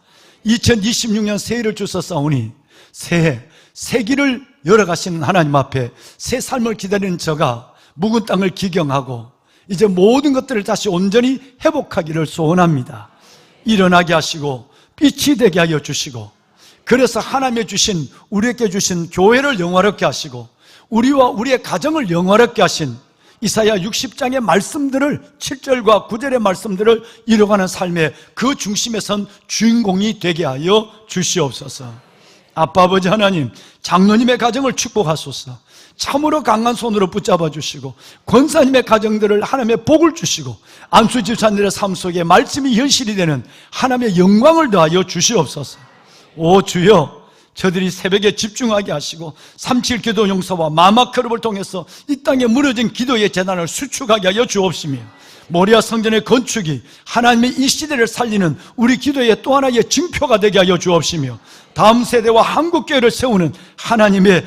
[SPEAKER 2] 2026년 새해를 주셨사오니 새 길을 열어가시는 하나님 앞에 새 삶을 기다리는 저가 묵은 땅을 기경하고 이제 모든 것들을 다시 온전히 회복하기를 소원합니다. 일어나게 하시고 빛이 되게 하여 주시고 그래서 하나님의 주신 우리에게 주신 교회를 영화롭게 하시고 우리와 우리의 가정을 영화롭게 하신 이사야 60장의 말씀들을 7절과 9절의 말씀들을 이뤄가는 삶의 그 중심에 선 주인공이 되게 하여 주시옵소서. 아빠 아버지 하나님 장로님의 가정을 축복하소서. 참으로 강한 손으로 붙잡아 주시고 권사님의 가정들을 하나님의 복을 주시고 안수 집사님들의 삶 속에 말씀이 현실이 되는 하나님의 영광을 더하여 주시옵소서. 오 주여, 저들이 새벽에 집중하게 하시고 3.7 기도 용서와 마마크룹을 통해서 이 땅에 무너진 기도의 재단을 수축하게 하여 주옵시며, 모리아 성전의 건축이 하나님의 이 시대를 살리는 우리 기도의 또 하나의 징표가 되게 하여 주옵시며, 다음 세대와 한국교회를 세우는 하나님의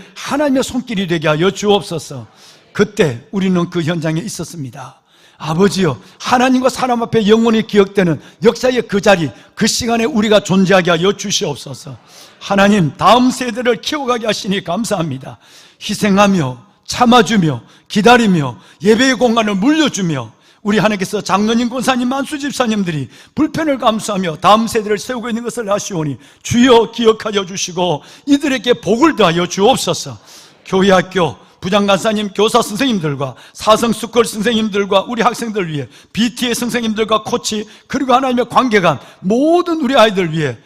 [SPEAKER 2] 손길이 되게 하여 주옵소서. 그때 우리는 그 현장에 있었습니다. 아버지여, 하나님과 사람 앞에 영원히 기억되는 역사의 그 자리, 그 시간에 우리가 존재하게 하여 주시옵소서. 하나님, 다음 세대를 키워가게 하시니 감사합니다. 희생하며 참아주며 기다리며 예배의 공간을 물려주며 우리 하나님께서 장로님, 권사님, 만수 집사님들이 불편을 감수하며 다음 세대를 세우고 있는 것을 아시오니 주여 기억하여 주시고 이들에게 복을 더하여 주옵소서. 교회 학교 부장간사님, 교사 선생님들과 사성스쿨 선생님들과 우리 학생들 위해 BT의 선생님들과 코치, 그리고 하나님의 관계관 모든 우리 아이들 위해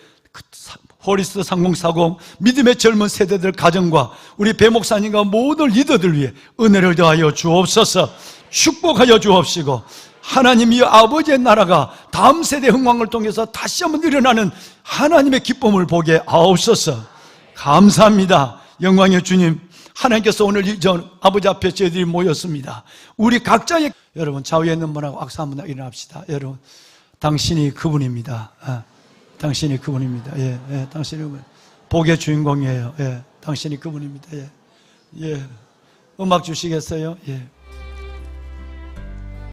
[SPEAKER 2] 호리스 3040 믿음의 젊은 세대들 가정과 우리 배목사님과 모든 리더들 위해 은혜를 더하여 주옵소서. 축복하여 주옵시고 하나님이 아버지의 나라가 다음 세대 흥왕을 통해서 다시 한번 일어나는 하나님의 기쁨을 보게 하옵소서. 감사합니다. 영광의 주님, 하나님께서 오늘 아버지 앞에 저희들이 모였습니다. 우리 각자의, 여러분 좌우에 있는 분하고 악수 한번 일어납시다. 여러분, 당신이 그분입니다. 당신이 그분입니다. 당신이 복의 주인공이에요. 당신이 그분입니다. 음악 주시겠어요?